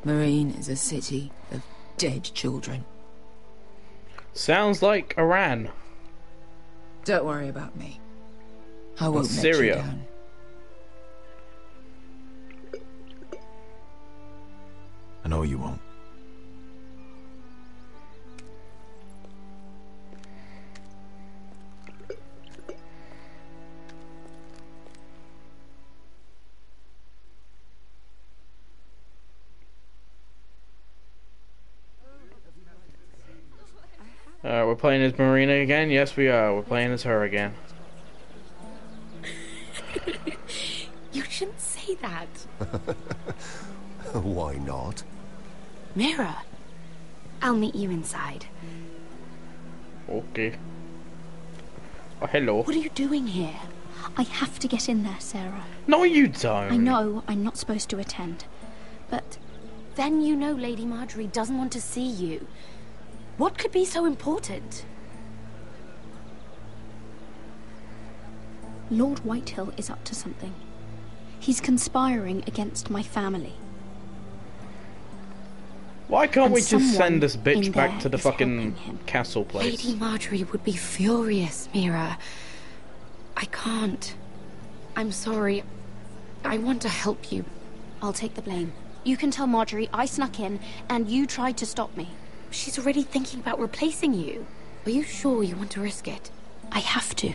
Speaker 11: Marine is a city of dead children.
Speaker 1: Sounds like Iran.
Speaker 11: Don't worry about me. I won't let
Speaker 1: Syria.
Speaker 11: you down.
Speaker 5: I know you won't.
Speaker 1: We're playing as Marina again? Yes, we are. We're playing as her again.
Speaker 9: You shouldn't say that.
Speaker 18: Why not?
Speaker 19: Mira, I'll meet you inside.
Speaker 1: Okay. Oh, hello.
Speaker 19: What are you doing here? I have to get in there, Sarah.
Speaker 1: No, you don't.
Speaker 19: I know I'm not supposed to attend. But then you know Lady Marjorie doesn't want to see you. What could be so important? Lord Whitehill is up to something. He's conspiring against my family.
Speaker 1: Why can't
Speaker 19: And
Speaker 1: we just send this
Speaker 19: someone in
Speaker 1: bitch back
Speaker 19: there
Speaker 1: to the
Speaker 19: is
Speaker 1: fucking castle place?
Speaker 9: Lady Marjorie would be furious, Mira. I can't. I'm sorry. I want to help you.
Speaker 19: I'll take the blame. You can tell Marjorie I snuck in and you tried to stop me.
Speaker 9: She's already thinking about replacing you. Are you sure you want to risk it?
Speaker 19: I have to.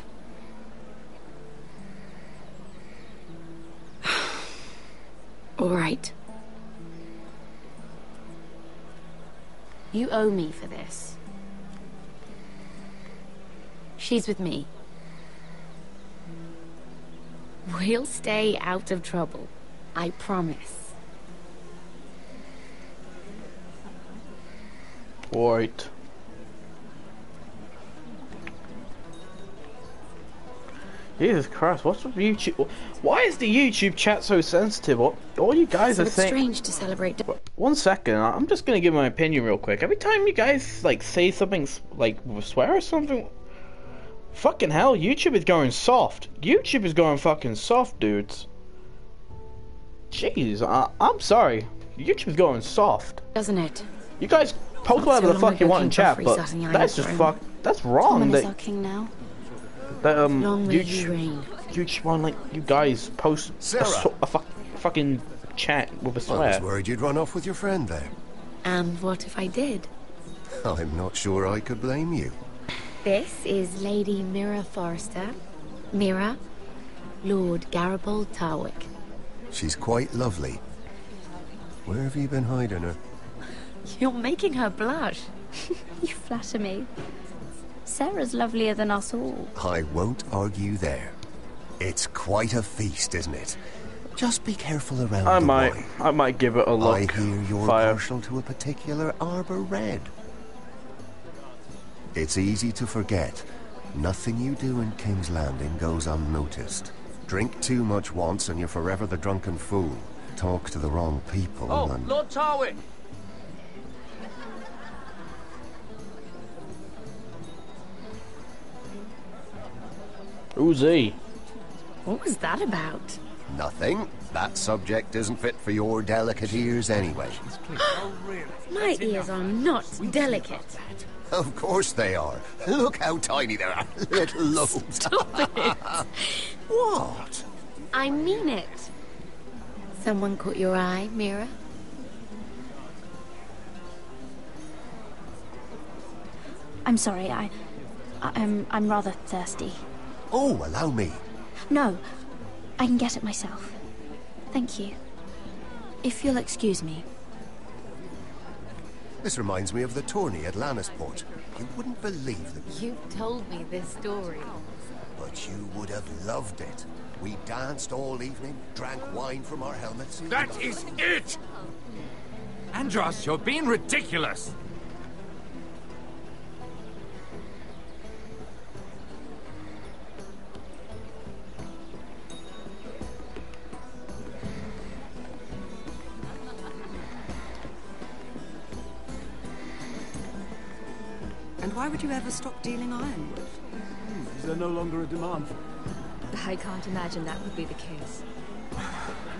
Speaker 9: All right.
Speaker 19: You owe me for this.
Speaker 9: She's with me. We'll stay out of trouble. I promise.
Speaker 1: Right. Jesus Christ, what's with YouTube? Why is the YouTube chat so sensitive? All you guys
Speaker 9: So
Speaker 1: are
Speaker 9: it's
Speaker 1: saying...
Speaker 9: strange to celebrate...
Speaker 1: 1 second, I'm just gonna give my opinion real quick. Every time you guys, like, say something, like, swear or something... Fucking hell, YouTube is going soft. YouTube is going fucking soft, dudes. Jeez, I'm sorry. YouTube is going soft.
Speaker 9: Doesn't it?
Speaker 1: You guys post whatever the fuck you want in chat, but that's just that's wrong.
Speaker 19: Tommen is our king now.
Speaker 1: That
Speaker 9: Long may you reign.
Speaker 1: YouTube won't let you guys post a fucking chat with a swear.
Speaker 18: I was worried you'd run off with your friend there.
Speaker 9: And what if I did?
Speaker 18: I'm not sure I could blame you.
Speaker 9: This is Lady Mira Forrester. Mira, Lord Garibald Tarwick.
Speaker 18: She's quite lovely. Where have you been hiding her?
Speaker 9: You're making her blush.
Speaker 19: You flatter me. Sarah's lovelier than us all.
Speaker 18: I won't argue there. It's quite a feast, isn't it? Just be careful around the wine.
Speaker 1: I might give it a look.
Speaker 18: I hear you're partial to a particular arbor red. It's easy to forget. Nothing you do in King's Landing goes unnoticed. Drink too much once and you're forever the drunken fool. Talk to the wrong people and...
Speaker 14: Lord Tarwick!
Speaker 1: Who's he?
Speaker 9: What was that about?
Speaker 6: Nothing. That subject isn't fit for your delicate ears anyway.
Speaker 9: My ears are not delicate.
Speaker 6: Of course they are. Look how tiny they are. Little lobes.
Speaker 9: Stop it.
Speaker 6: What?
Speaker 9: I mean it. Someone caught your eye, Mira?
Speaker 19: I'm sorry, I'm rather thirsty.
Speaker 6: Oh, allow me.
Speaker 19: No, I can get it myself. Thank you. If you'll excuse me.
Speaker 6: This reminds me of the tourney at Lannisport. You wouldn't believe them.
Speaker 9: You've told me this story.
Speaker 6: But you would have loved it. We danced all evening, drank wine from our helmets.
Speaker 12: That is it!
Speaker 3: Andros, you're being ridiculous!
Speaker 22: And why would you ever stop dealing ironwood?
Speaker 23: Is there no longer a demand for it?
Speaker 13: I can't imagine that would be the case.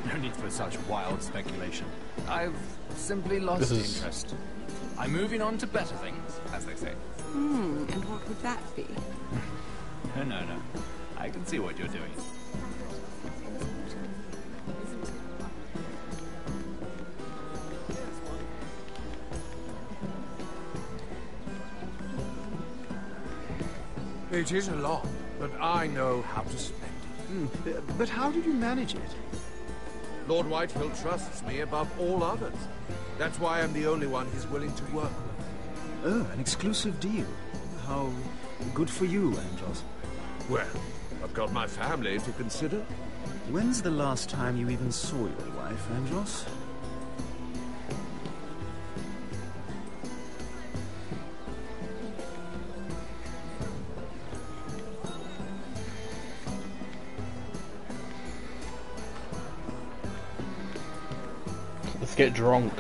Speaker 15: No need for such wild speculation. I've simply lost interest. I'm moving on to better things, as they say.
Speaker 22: And what would that be?
Speaker 15: No. I can see what you're doing.
Speaker 12: It is a lot, but I know how to spend it.
Speaker 23: But how did you manage it?
Speaker 12: Lord Whitehill trusts me above all others. That's why I'm the only one he's willing to work with.
Speaker 23: Oh, an exclusive deal. How good for you, Andros.
Speaker 12: Well, I've got my family to consider.
Speaker 23: When's the last time you even saw your wife, Andros?
Speaker 1: Let's get drunk.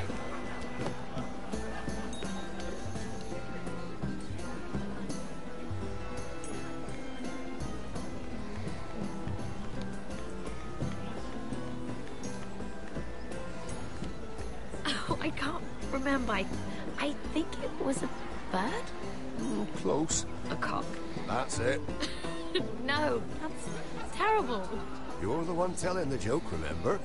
Speaker 9: Oh, I can't remember. I think it was a bird?
Speaker 6: Close.
Speaker 9: A cock.
Speaker 6: That's it.
Speaker 9: No, that's terrible.
Speaker 6: You're the one telling the joke, remember?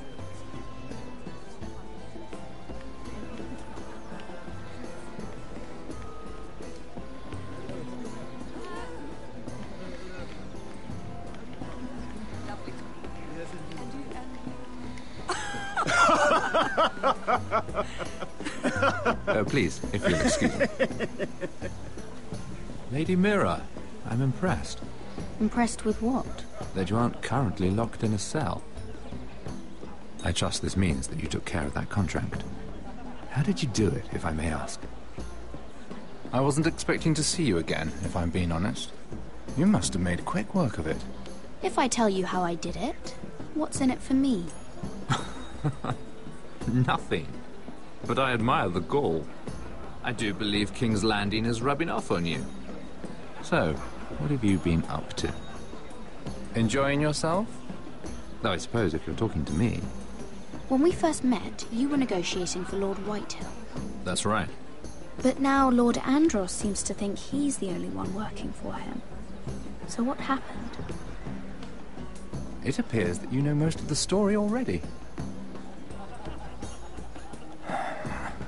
Speaker 16: Please, if you'll excuse me. Lady Mira, I'm impressed.
Speaker 19: Impressed with what?
Speaker 16: That you aren't currently locked in a cell. I trust this means that you took care of that contract. How did you do it, if I may ask? I wasn't expecting to see you again, if I'm being honest. You must have made quick work of it.
Speaker 19: If I tell you how I did it, what's in it for me?
Speaker 16: Nothing. But I admire the gall. I do believe King's Landing is rubbing off on you. So, what have you been up to? Enjoying yourself? Though I suppose if you're talking to me...
Speaker 19: When we first met, you were negotiating for Lord Whitehill.
Speaker 16: That's right.
Speaker 19: But now Lord Andros seems to think he's the only one working for him. So what happened?
Speaker 16: It appears that you know most of the story already.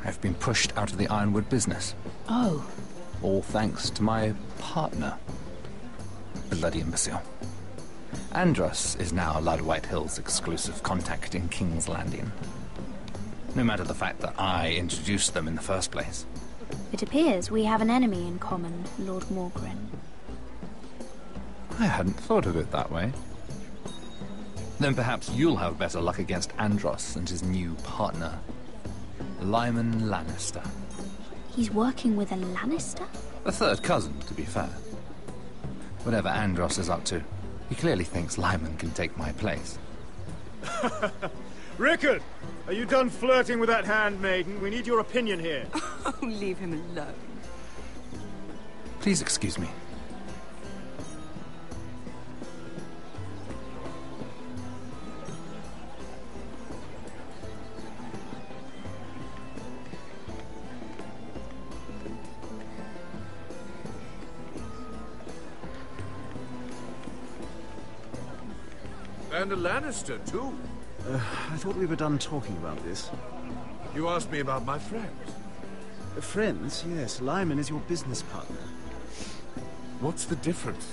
Speaker 16: I've been pushed out of the ironwood business.
Speaker 19: Oh.
Speaker 16: All thanks to my partner. Bloody imbecile. Andros is now Lord Whitehill's exclusive contact in King's Landing. No matter the fact that I introduced them in the first place.
Speaker 19: It appears we have an enemy in common, Lord Morgren.
Speaker 16: I hadn't thought of it that way. Then perhaps you'll have better luck against Andros and his new partner, Lyman Lannister.
Speaker 19: He's working with a Lannister?
Speaker 16: A third cousin, to be fair. Whatever Andros is up to, he clearly thinks Lyman can take my place.
Speaker 23: Rickard! Are you done flirting with that handmaiden? We need your opinion here.
Speaker 22: Oh, leave him alone.
Speaker 16: Please excuse me.
Speaker 12: And a Lannister, too.
Speaker 23: I thought we were done talking about this.
Speaker 12: You asked me about my friends.
Speaker 23: Friends? Yes, Lyman is your business partner.
Speaker 12: What's the difference?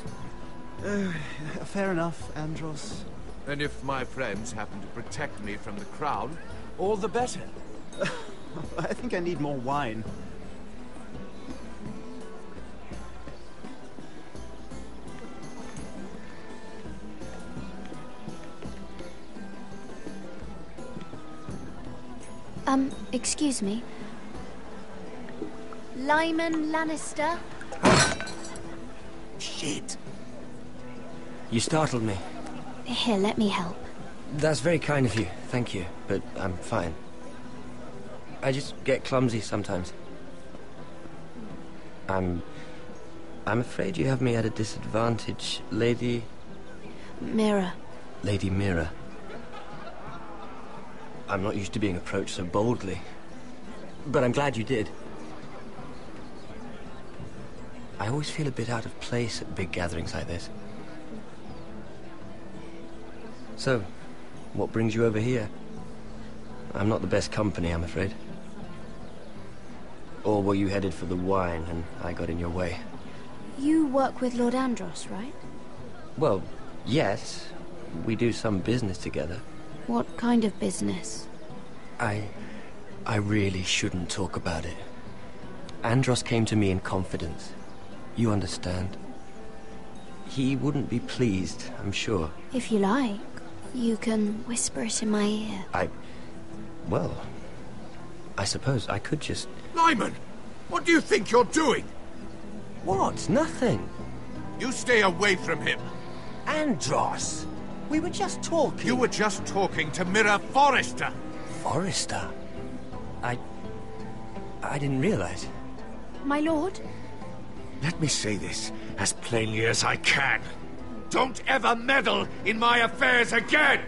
Speaker 23: Fair enough, Andros.
Speaker 12: And if my friends happen to protect me from the crowd, all the better.
Speaker 23: I think I need more wine.
Speaker 19: Excuse me. Lyman Lannister?
Speaker 7: Shit.
Speaker 8: You startled me.
Speaker 19: Here, let me help.
Speaker 8: That's very kind of you, thank you, but I'm fine. I just get clumsy sometimes. I'm afraid you have me at a disadvantage, Lady...
Speaker 19: Mira.
Speaker 8: Lady Mira. I'm not used to being approached so boldly, but I'm glad you did. I always feel a bit out of place at big gatherings like this. So, what brings you over here? I'm not the best company, I'm afraid. Or were you headed for the wine and I got in your way?
Speaker 19: You work with Lord Andros, right?
Speaker 8: Well, yes. We do some business together.
Speaker 19: What kind of business?
Speaker 8: I really shouldn't talk about it. Andros came to me in confidence. You understand? He wouldn't be pleased, I'm sure.
Speaker 19: If you like, you can whisper it in my ear.
Speaker 8: Well, I suppose I could just...
Speaker 12: Lyman! What do you think you're doing?
Speaker 8: What? Nothing.
Speaker 12: You stay away from him.
Speaker 7: Andros! We were just talking.
Speaker 12: You were just talking to Mira Forrester.
Speaker 8: Forrester? I didn't realize.
Speaker 19: My lord?
Speaker 12: Let me say this as plainly as I can. Don't ever meddle in my affairs again!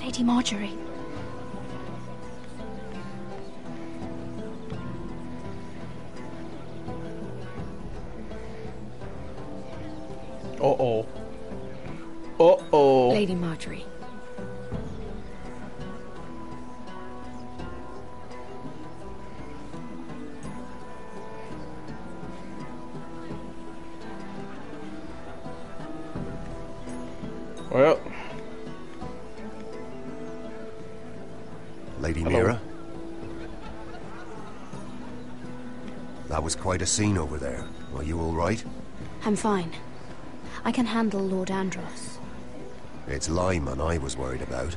Speaker 19: Lady Marjorie.
Speaker 1: Uh-oh. Uh-oh.
Speaker 19: Lady Marjorie.
Speaker 1: Well.
Speaker 6: Lady Mira? That was quite a scene over there. Are you all right?
Speaker 19: I'm fine. I can handle Lord Andros.
Speaker 6: It's Lyman I was worried about.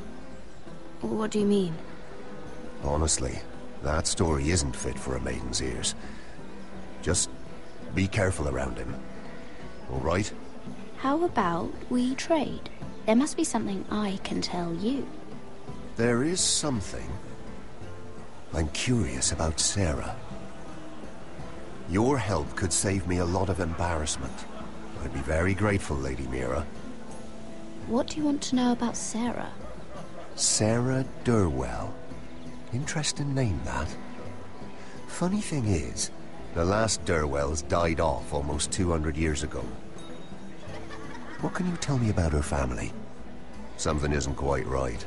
Speaker 19: What do you mean?
Speaker 6: Honestly, that story isn't fit for a maiden's ears. Just be careful around him. All right?
Speaker 19: How about we trade? There must be something I can tell you.
Speaker 6: There is something. I'm curious about Sarah. Your help could save me a lot of embarrassment. I'd be very grateful, Lady Mira.
Speaker 19: What do you want to know about Sarah?
Speaker 6: Sarah Durwell. Interesting name, that. Funny thing is, the last Durwells died off almost 200 years ago. What can you tell me about her family? Something isn't quite right,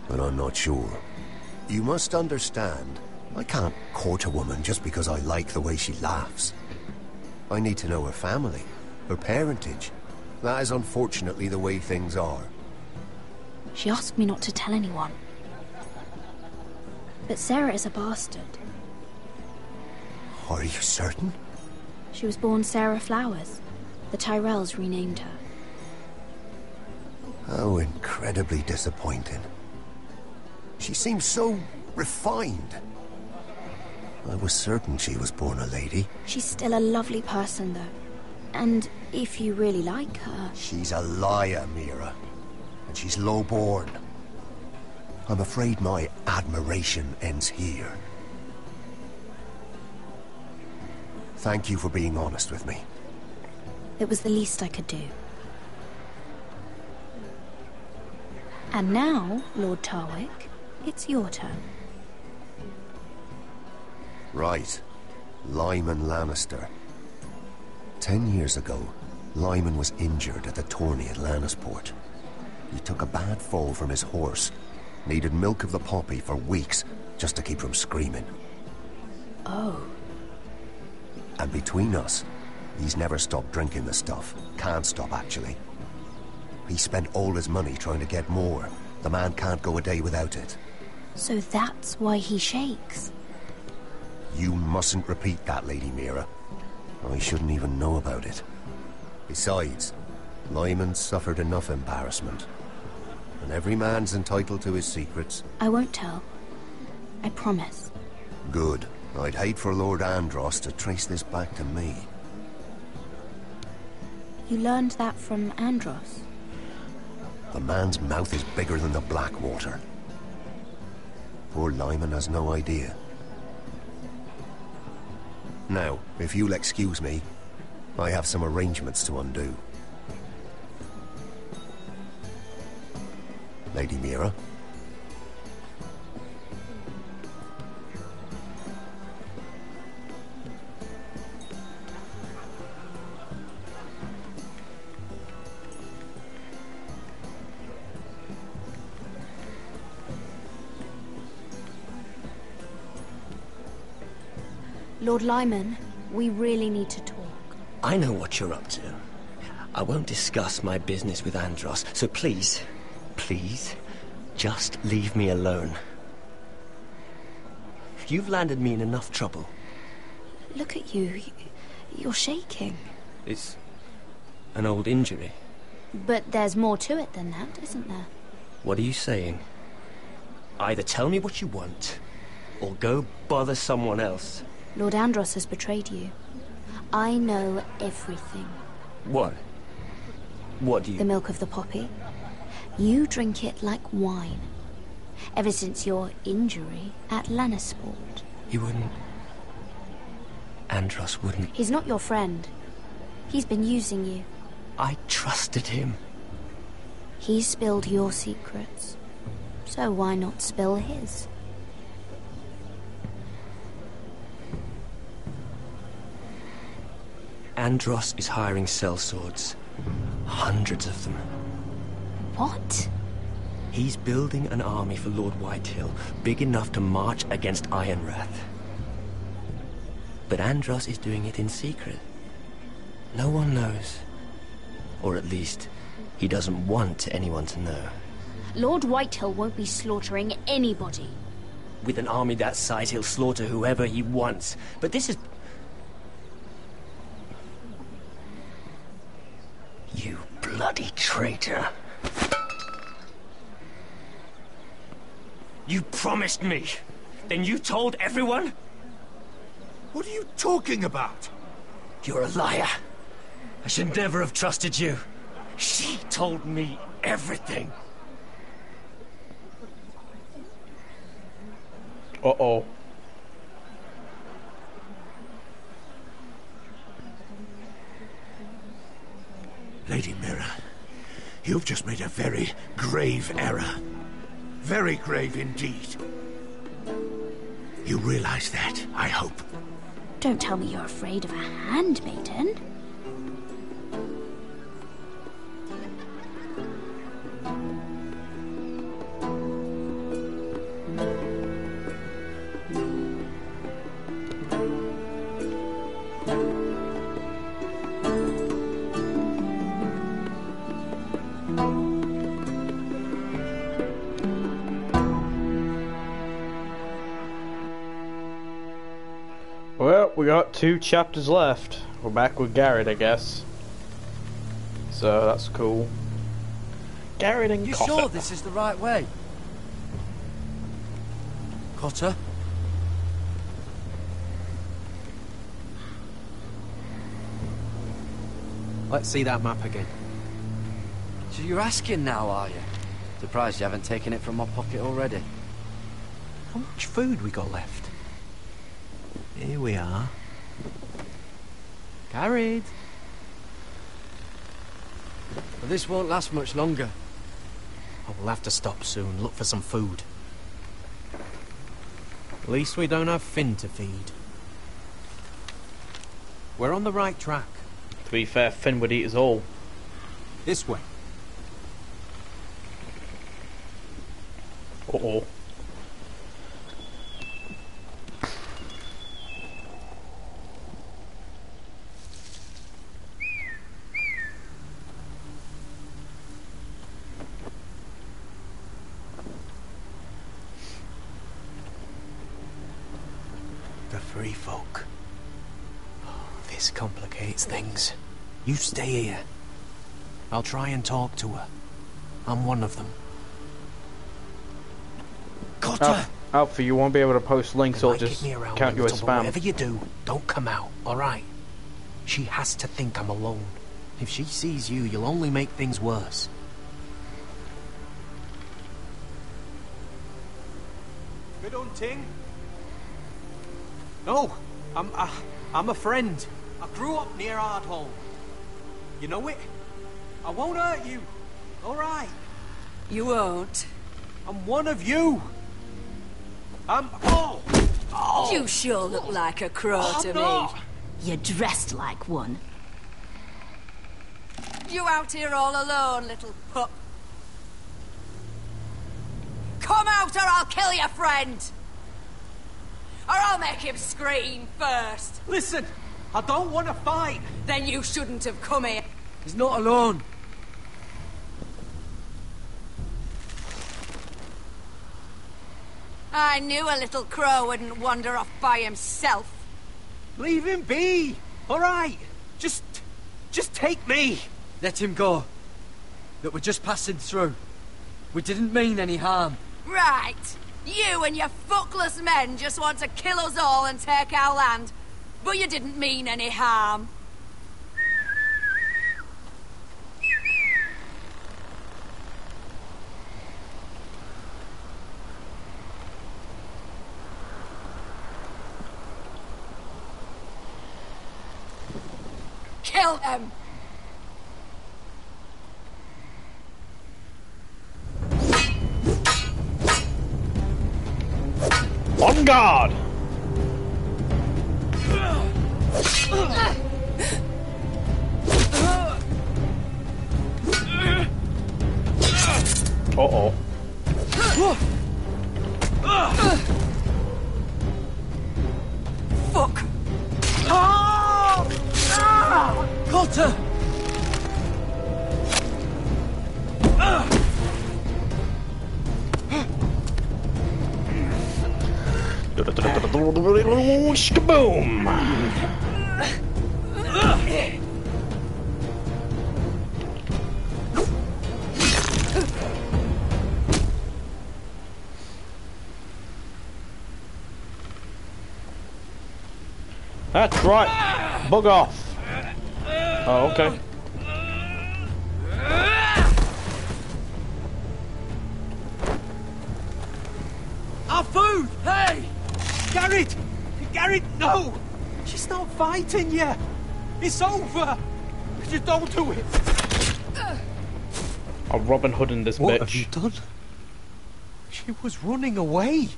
Speaker 6: but I'm not sure. You must understand, I can't court a woman just because I like the way she laughs. I need to know her family, her parentage. That is unfortunately the way things are.
Speaker 19: She asked me not to tell anyone. But Sarah is a bastard.
Speaker 6: Are you certain?
Speaker 19: She was born Sarah Flowers. The Tyrells renamed her.
Speaker 6: How incredibly disappointing. She seems so refined. I was certain she was born a lady.
Speaker 19: She's still a lovely person, though. And if you really like her...
Speaker 6: She's a liar, Mira. And she's low-born. I'm afraid my admiration ends here. Thank you for being honest with me.
Speaker 19: It was the least I could do. And now, Lord Tarwick, it's your turn.
Speaker 6: Right. Lyman Lannister. 10 years ago, Lyman was injured at the tourney at Lannisport. He took a bad fall from his horse. Needed milk of the poppy for weeks just to keep from screaming.
Speaker 19: Oh.
Speaker 6: And between us, he's never stopped drinking the stuff. Can't stop, actually. He spent all his money trying to get more. The man can't go a day without it.
Speaker 19: So that's why he shakes.
Speaker 6: You mustn't repeat that, Lady Mira. I shouldn't even know about it. Besides, Lyman suffered enough embarrassment. And every man's entitled to his secrets.
Speaker 19: I won't tell. I promise.
Speaker 6: Good. I'd hate for Lord Andros to trace this back to me.
Speaker 19: You learned that from Andros?
Speaker 6: The man's mouth is bigger than the Blackwater. Poor Lyman has no idea. Now, if you'll excuse me, I have some arrangements to undo. Lady Mira?
Speaker 19: Lord Lyman, we really need to talk.
Speaker 8: I know what you're up to. I won't discuss my business with Andros, so please, please, just leave me alone. You've landed me in enough trouble.
Speaker 19: Look at you. You're shaking.
Speaker 8: It's an old injury.
Speaker 19: But there's more to it than that, isn't there?
Speaker 8: What are you saying? Either tell me what you want, or go bother someone else.
Speaker 19: Lord Andros has betrayed you. I know everything.
Speaker 8: What? What do you...
Speaker 19: The milk of the poppy. You drink it like wine. Ever since your injury at Lannisport.
Speaker 8: He wouldn't... Andros wouldn't...
Speaker 19: He's not your friend. He's been using you.
Speaker 8: I trusted him.
Speaker 19: He spilled your secrets. So why not spill his?
Speaker 8: Andros is hiring sellswords. Hundreds of them.
Speaker 19: What?
Speaker 8: He's building an army for Lord Whitehill, big enough to march against Ironrath. But Andros is doing it in secret. No one knows. Or at least, he doesn't want anyone to know.
Speaker 19: Lord Whitehill won't be slaughtering anybody.
Speaker 8: With an army that size, he'll slaughter whoever he wants. But this is... You bloody traitor. You promised me. Then you told everyone?
Speaker 5: What are you talking about?
Speaker 8: You're a liar. I should never have trusted you. She told me everything.
Speaker 1: Uh-oh.
Speaker 5: Lady Mira, you've just made a very grave error. Very grave indeed. You realize that, I hope.
Speaker 19: Don't tell me you're afraid of a handmaiden.
Speaker 1: Well, we got 2 chapters left. We're back with Garrett, I guess. So that's cool. Garrett and Cotter.
Speaker 14: You sure this is the right way? Cotter?
Speaker 10: Let's see that map again.
Speaker 14: So you're asking now, are you?
Speaker 10: Surprised you haven't taken it from my pocket already. How much food we got left? Here we are. Carried.
Speaker 14: But this won't last much longer.
Speaker 10: Oh, we'll have to stop soon, look for some food. At least we don't have Finn to feed. We're on the right track.
Speaker 1: To be fair, Finn would eat us all.
Speaker 10: This way.
Speaker 1: Uh-oh.
Speaker 10: The free folk. This complicates things. You stay here. I'll try and talk to her. I'm one of them. Cutter!
Speaker 1: Alpha, you won't be able to post links or just count you as spam.
Speaker 10: Whatever you do, don't come out, alright? She has to think I'm alone. If she sees you, you'll only make things worse. Good hunting. No, I'm a friend. I grew up near Ardholm. You know it? I won't hurt you. All right.
Speaker 17: You won't.
Speaker 10: I'm one of you. Oh!
Speaker 17: You sure look like a crow to me.
Speaker 2: You're dressed like one.
Speaker 4: You out here all alone, little pup? Come out or I'll kill your friend! Or I'll make him scream first.
Speaker 10: Listen, I don't want to fight.
Speaker 4: Then you shouldn't have come here.
Speaker 10: He's not alone.
Speaker 4: I knew a little crow wouldn't wander off by himself.
Speaker 10: Leave him be. All right. Just take me.
Speaker 14: Let him go. Look, we're just passing through. We didn't mean any harm.
Speaker 4: Right. You and your fuckless men just want to kill us all and take our land. But you didn't mean any harm. Kill them!
Speaker 1: On guard! Uh-oh.
Speaker 14: Fuck! Cotter!
Speaker 1: Shkaboom! That's right. Bug off. Oh, okay.
Speaker 10: Our food! Hey! Garrett! Garrett, no! She's not fighting you! It's over! Just don't do it!
Speaker 1: I'm Robin Hooding this
Speaker 10: What
Speaker 1: bitch.
Speaker 10: have you done? She was running away!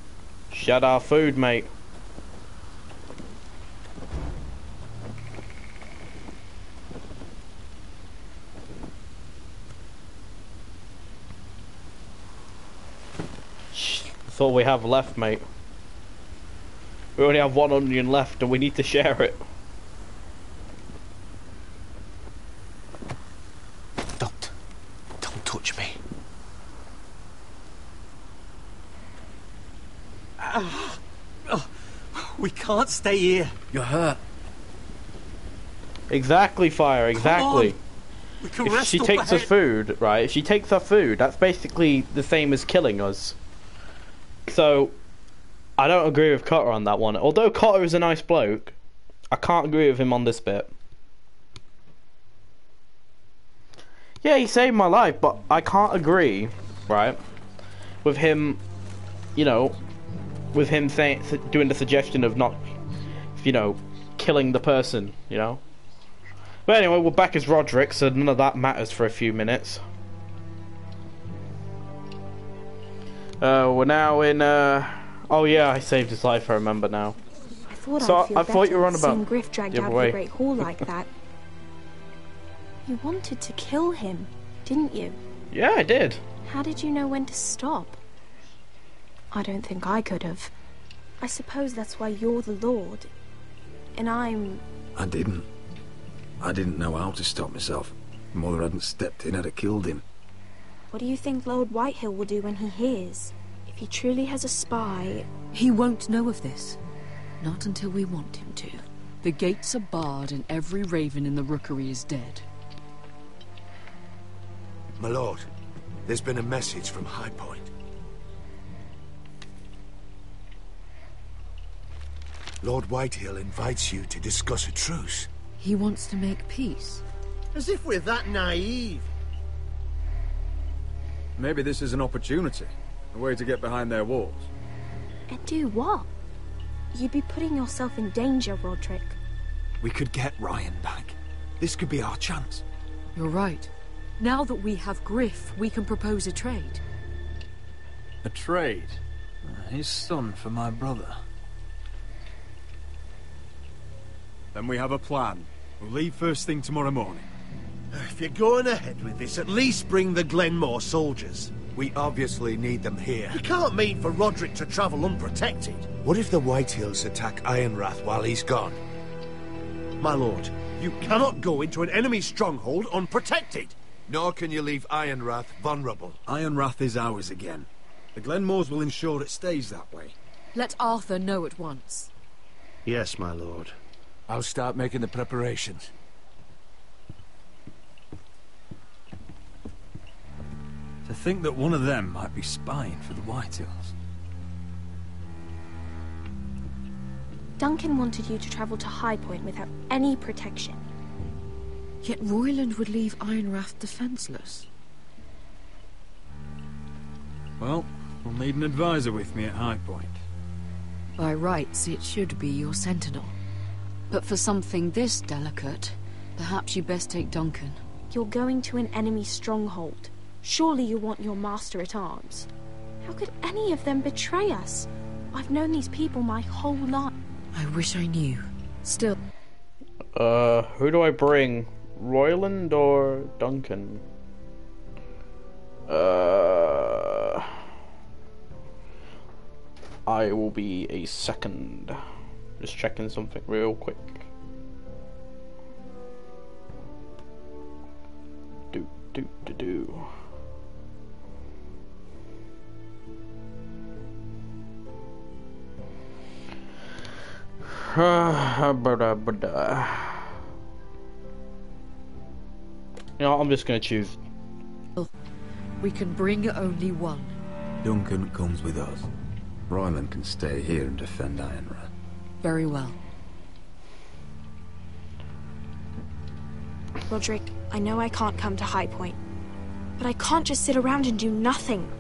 Speaker 1: Shut our food, mate. That's all we have left, mate. We only have one onion left and we need to share it.
Speaker 10: Don't touch me. We can't stay here.
Speaker 14: You're hurt.
Speaker 1: Exactly, Fire, exactly.
Speaker 10: We can
Speaker 1: If
Speaker 10: rest
Speaker 1: she
Speaker 10: up
Speaker 1: takes
Speaker 10: ahead.
Speaker 1: us food, right, if she takes our food, that's basically the same as killing us. So, I don't agree with Cotter on that one. Although Cotter is a nice bloke, I can't agree with him on this bit. Yeah, he saved my life, but I can't agree, right, with him, you know, with him saying, doing the suggestion of not, you know, killing the person, you know. But anyway, we're back as Roderick, so none of that matters for a few minutes. We're now in, oh yeah, I saved his life, I remember now.
Speaker 19: thought
Speaker 1: So
Speaker 19: I'd feel
Speaker 1: I thought you were on
Speaker 19: better
Speaker 1: about
Speaker 19: seeing Griff dragged
Speaker 1: the
Speaker 19: out
Speaker 1: other
Speaker 19: of
Speaker 1: way.
Speaker 19: the Great Hall like that. You wanted to kill him, didn't you?
Speaker 1: Yeah, I did.
Speaker 19: How did you know when to stop? I don't think I could have. I suppose that's why you're the Lord. And I'm...
Speaker 11: I didn't. I didn't know how to stop myself. Mother hadn't stepped in, I'd have killed him.
Speaker 19: What do you think Lord Whitehill will do when he hears? If he truly has a spy...
Speaker 17: He won't know of this. Not until we want him to. The gates are barred and every raven in the rookery is dead.
Speaker 5: My lord, there's been a message from High Point. Lord Whitehill invites you to discuss a truce.
Speaker 17: He wants to make peace.
Speaker 18: As if we're that naive.
Speaker 11: Maybe this is an opportunity. A way to get behind their walls.
Speaker 19: And do what? You'd be putting yourself in danger, Roderick.
Speaker 11: We could get Ryan back. This could be our chance.
Speaker 17: You're right. Now that we have Griff, we can propose a trade.
Speaker 11: A trade? His son for my brother. Then we have a plan. We'll leave first thing tomorrow morning.
Speaker 18: If you're going ahead with this, at least bring the Glenmore soldiers.
Speaker 5: We obviously need them here.
Speaker 18: You can't mean for Roderick to travel unprotected.
Speaker 5: What if the Whitehills attack Ironrath while he's gone?
Speaker 18: My lord, you cannot go into an enemy stronghold unprotected.
Speaker 5: Nor can you leave Ironrath vulnerable.
Speaker 11: Ironrath is ours again. The Glenmores will ensure it stays that way.
Speaker 17: Let Arthur know at once.
Speaker 18: Yes, my lord.
Speaker 11: I'll start making the preparations. To think that one of them might be spying for the Whitehills.
Speaker 19: Duncan wanted you to travel to High Point without any protection.
Speaker 17: Yet Royland would leave Ironrath defenseless.
Speaker 11: Well, we'll need an advisor with me at High Point.
Speaker 17: By rights, it should be your sentinel. But for something this delicate, perhaps you best take Duncan.
Speaker 19: You're going to an enemy stronghold. Surely you want your master-at-arms. How could any of them betray us? I've known these people my whole life.
Speaker 17: I wish I knew. Still...
Speaker 1: Who do I bring? Royland or Duncan? I will be a second. Just checking something real quick. Do. You know, I'm just gonna choose.
Speaker 17: We can bring only one.
Speaker 11: Duncan comes with us. Royland can stay here and defend Ironrath.
Speaker 17: Very well.
Speaker 19: Roderick, I know I can't come to High Point, but I can't just sit around and do nothing.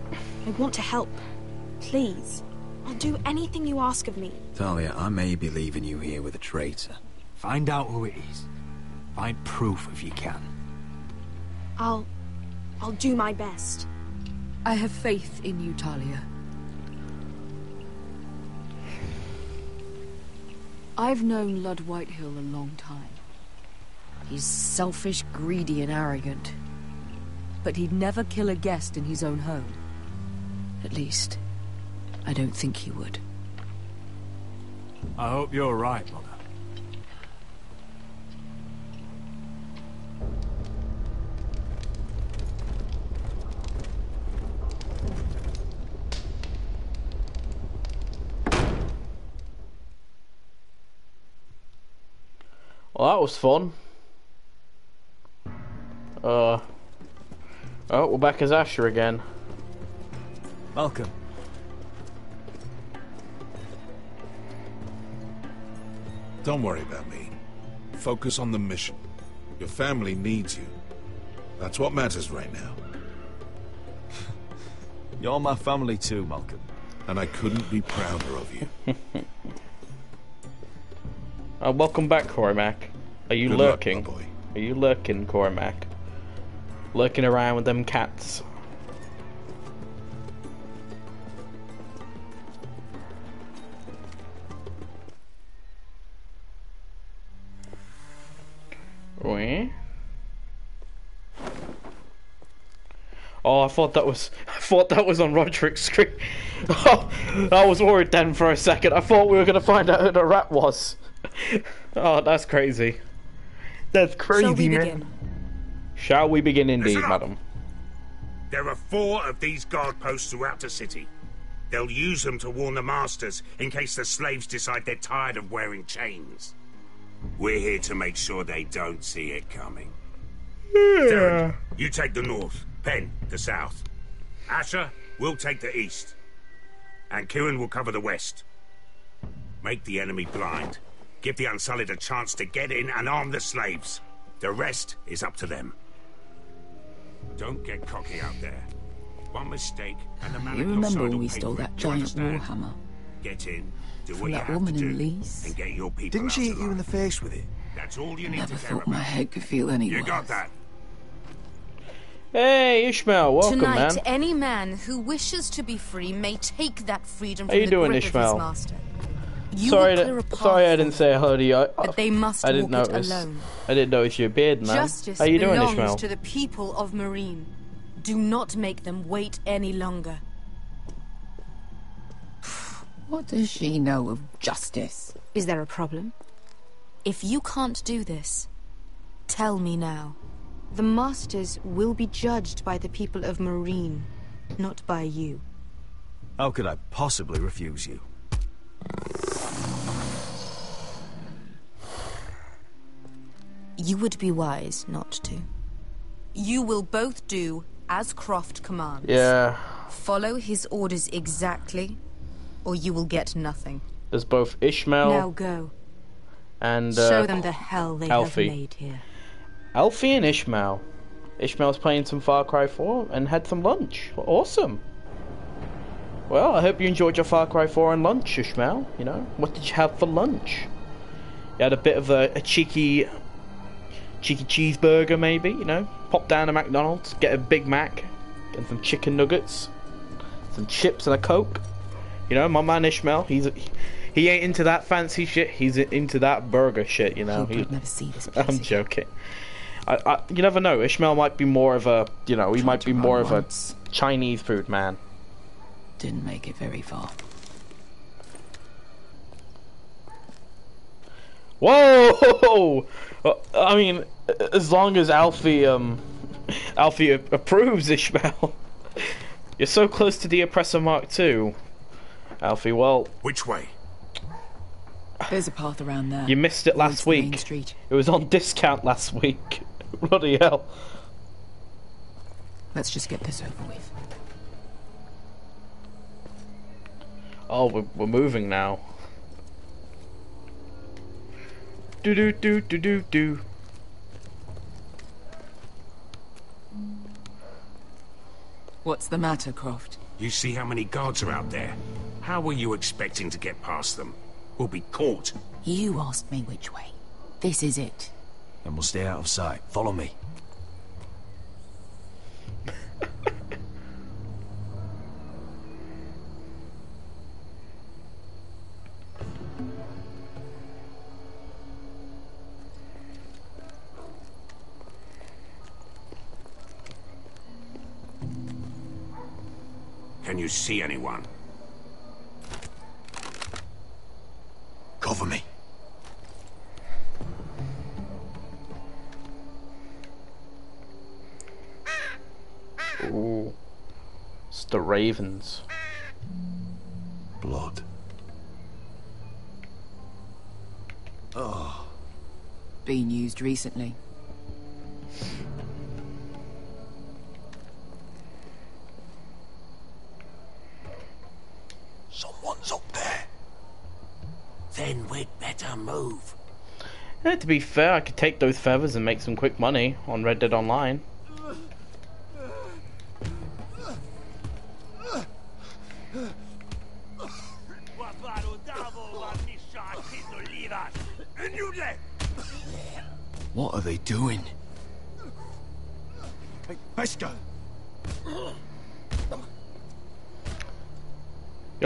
Speaker 19: I want to help. Please. I'll do anything you ask of me.
Speaker 11: Talia, I may be leaving you here with a traitor. Find out who it is. Find proof if you can.
Speaker 19: I'll do my best.
Speaker 17: I have faith in you, Talia. I've known Lud Whitehill a long time. He's selfish, greedy, and arrogant. But he'd never kill a guest in his own home. At least, I don't think he would.
Speaker 11: I hope you're right, Mother.
Speaker 1: Well, that was fun. Oh, we're back as Asher again.
Speaker 11: Malcolm.
Speaker 12: Don't worry about me. Focus on the mission. Your family needs you. That's what matters right now.
Speaker 11: You're my family too, Malcolm.
Speaker 12: And I couldn't be prouder of you.
Speaker 1: Welcome back, Cormac. Are you
Speaker 12: Good
Speaker 1: lurking?
Speaker 12: luck, my boy.
Speaker 1: Are you lurking, Cormac? Lurking around with them cats. I thought that was on Roderick's screen. Oh, I was worried then for a second. I thought we were gonna find out who the rat was. Oh, that's crazy. That's crazy,
Speaker 22: Shall we
Speaker 1: man.
Speaker 22: begin?
Speaker 1: Shall we begin indeed,
Speaker 5: Listen up.
Speaker 1: madam?
Speaker 5: There are 4 of these guard posts throughout the city. They'll use them to warn the masters in case the slaves decide they're tired of wearing chains. We're here to make sure they don't see it coming. Theron, you take the north. Penn, the south. Asher, we'll take the east. And Kieran will cover the west. Make the enemy blind. Give the Unsullied a chance to get in and arm the slaves. The rest is up to them. Don't get cocky out there. One mistake and the man
Speaker 3: You
Speaker 5: at your
Speaker 3: remember
Speaker 5: side
Speaker 3: when
Speaker 5: will
Speaker 3: we
Speaker 5: pay
Speaker 3: stole
Speaker 5: for it.
Speaker 3: that
Speaker 5: Do you
Speaker 3: giant
Speaker 5: understand?
Speaker 3: warhammer?
Speaker 5: Get in, do
Speaker 3: From
Speaker 5: what you
Speaker 3: that
Speaker 5: have
Speaker 3: woman
Speaker 5: to
Speaker 3: in
Speaker 5: do,
Speaker 3: Leeds?
Speaker 5: and get your people
Speaker 11: Didn't
Speaker 5: out
Speaker 11: she hit you in
Speaker 5: alive.
Speaker 11: the face with it?
Speaker 5: That's all you need
Speaker 3: Never
Speaker 5: to care
Speaker 3: thought my
Speaker 5: about.
Speaker 3: head could feel any
Speaker 5: You
Speaker 3: worse.
Speaker 5: got that?
Speaker 1: Hey, Ishmael, welcome,
Speaker 20: Tonight,
Speaker 1: man.
Speaker 20: any man who wishes to be free may take that freedom
Speaker 1: How
Speaker 20: from
Speaker 1: you
Speaker 20: the
Speaker 1: doing,
Speaker 20: grip
Speaker 1: Ishmael?
Speaker 20: of his master. You
Speaker 1: Sorry,
Speaker 20: will clear a path
Speaker 1: sorry, I
Speaker 20: for
Speaker 1: didn't say hello to you.
Speaker 20: but they must
Speaker 1: I didn't
Speaker 20: walk it
Speaker 1: notice.
Speaker 20: alone.
Speaker 1: I didn't notice your beard, man.
Speaker 20: Justice
Speaker 1: How you doing,
Speaker 20: belongs
Speaker 1: Ishmael?
Speaker 20: to the people of Marine. Do not make them wait any longer.
Speaker 3: What does she know of justice?
Speaker 20: Is there a problem? If you can't do this, tell me now.
Speaker 19: The Masters will be judged by the people of Marine, not by you.
Speaker 11: How could I possibly refuse you?
Speaker 20: You would be wise not to. You will both do as Croft commands.
Speaker 1: Yeah.
Speaker 20: Follow his orders exactly, or you will get nothing.
Speaker 1: There's both Ishmael
Speaker 20: Now go.
Speaker 1: and
Speaker 20: Show them the hell they
Speaker 1: Alfie.
Speaker 20: have made here.
Speaker 1: Alfie and Ishmael. Ishmael's playing some Far Cry 4 and had some lunch. Awesome. Well, I hope you enjoyed your Far Cry 4 and lunch, Ishmael. You know, what did you have for lunch? You had a bit of a cheeky cheeseburger, maybe. You know, pop down to McDonald's, get a Big Mac, get some chicken nuggets, some chips and a Coke. You know, my man Ishmael, he ain't into that fancy shit. He's into that burger shit. You know.
Speaker 3: Hope you'd never see this
Speaker 1: I'm joking. You never know. Ishmael might be more of a, you know, he might be more of a Chinese food man.
Speaker 3: Didn't make it very far.
Speaker 1: Whoa! I mean, as long as Alfie approves, Ishmael. You're so close to the Oppressor Mark II, Alfie. Well,
Speaker 5: which way?
Speaker 3: There's a path around there.
Speaker 1: You missed it last
Speaker 3: Main
Speaker 1: week.
Speaker 3: Street.
Speaker 1: It was on discount last week. Bloody hell.
Speaker 3: Let's just get this over with.
Speaker 1: Oh, we're moving now. Do do do do do do.
Speaker 3: What's the matter, Croft?
Speaker 5: You see how many guards are out there? How were you expecting to get past them? We'll be caught.
Speaker 3: You asked me which way. This is it.
Speaker 11: Then we'll stay out of sight. Follow me.
Speaker 5: Can you see anyone?
Speaker 11: Cover me.
Speaker 1: Ooh. It's the Ravens.
Speaker 11: Blood. Oh.
Speaker 3: Been used recently.
Speaker 5: Someone's up there. Then we'd better move.
Speaker 1: Yeah, to be fair, I could take those feathers and make some quick money on Red Dead Online.
Speaker 11: What are they doing?
Speaker 5: Hey, Pesca!
Speaker 1: You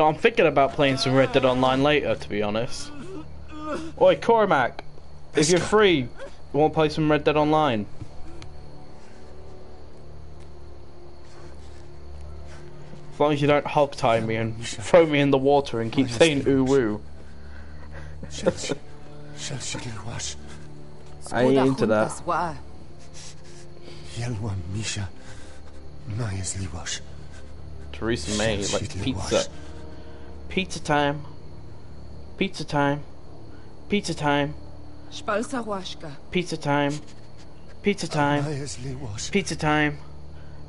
Speaker 1: know, I'm thinking about playing some Red Dead Online later, to be honest. Oi, Cormac, if you're free, you want to play some Red Dead Online? As long as you don't hog tie me and throw me in the water and keep saying ooh woo. I ain't into that. Theresa May, like pizza. Pizza time. Pizza time. Pizza time. Pizza time. Pizza time. Pizza time.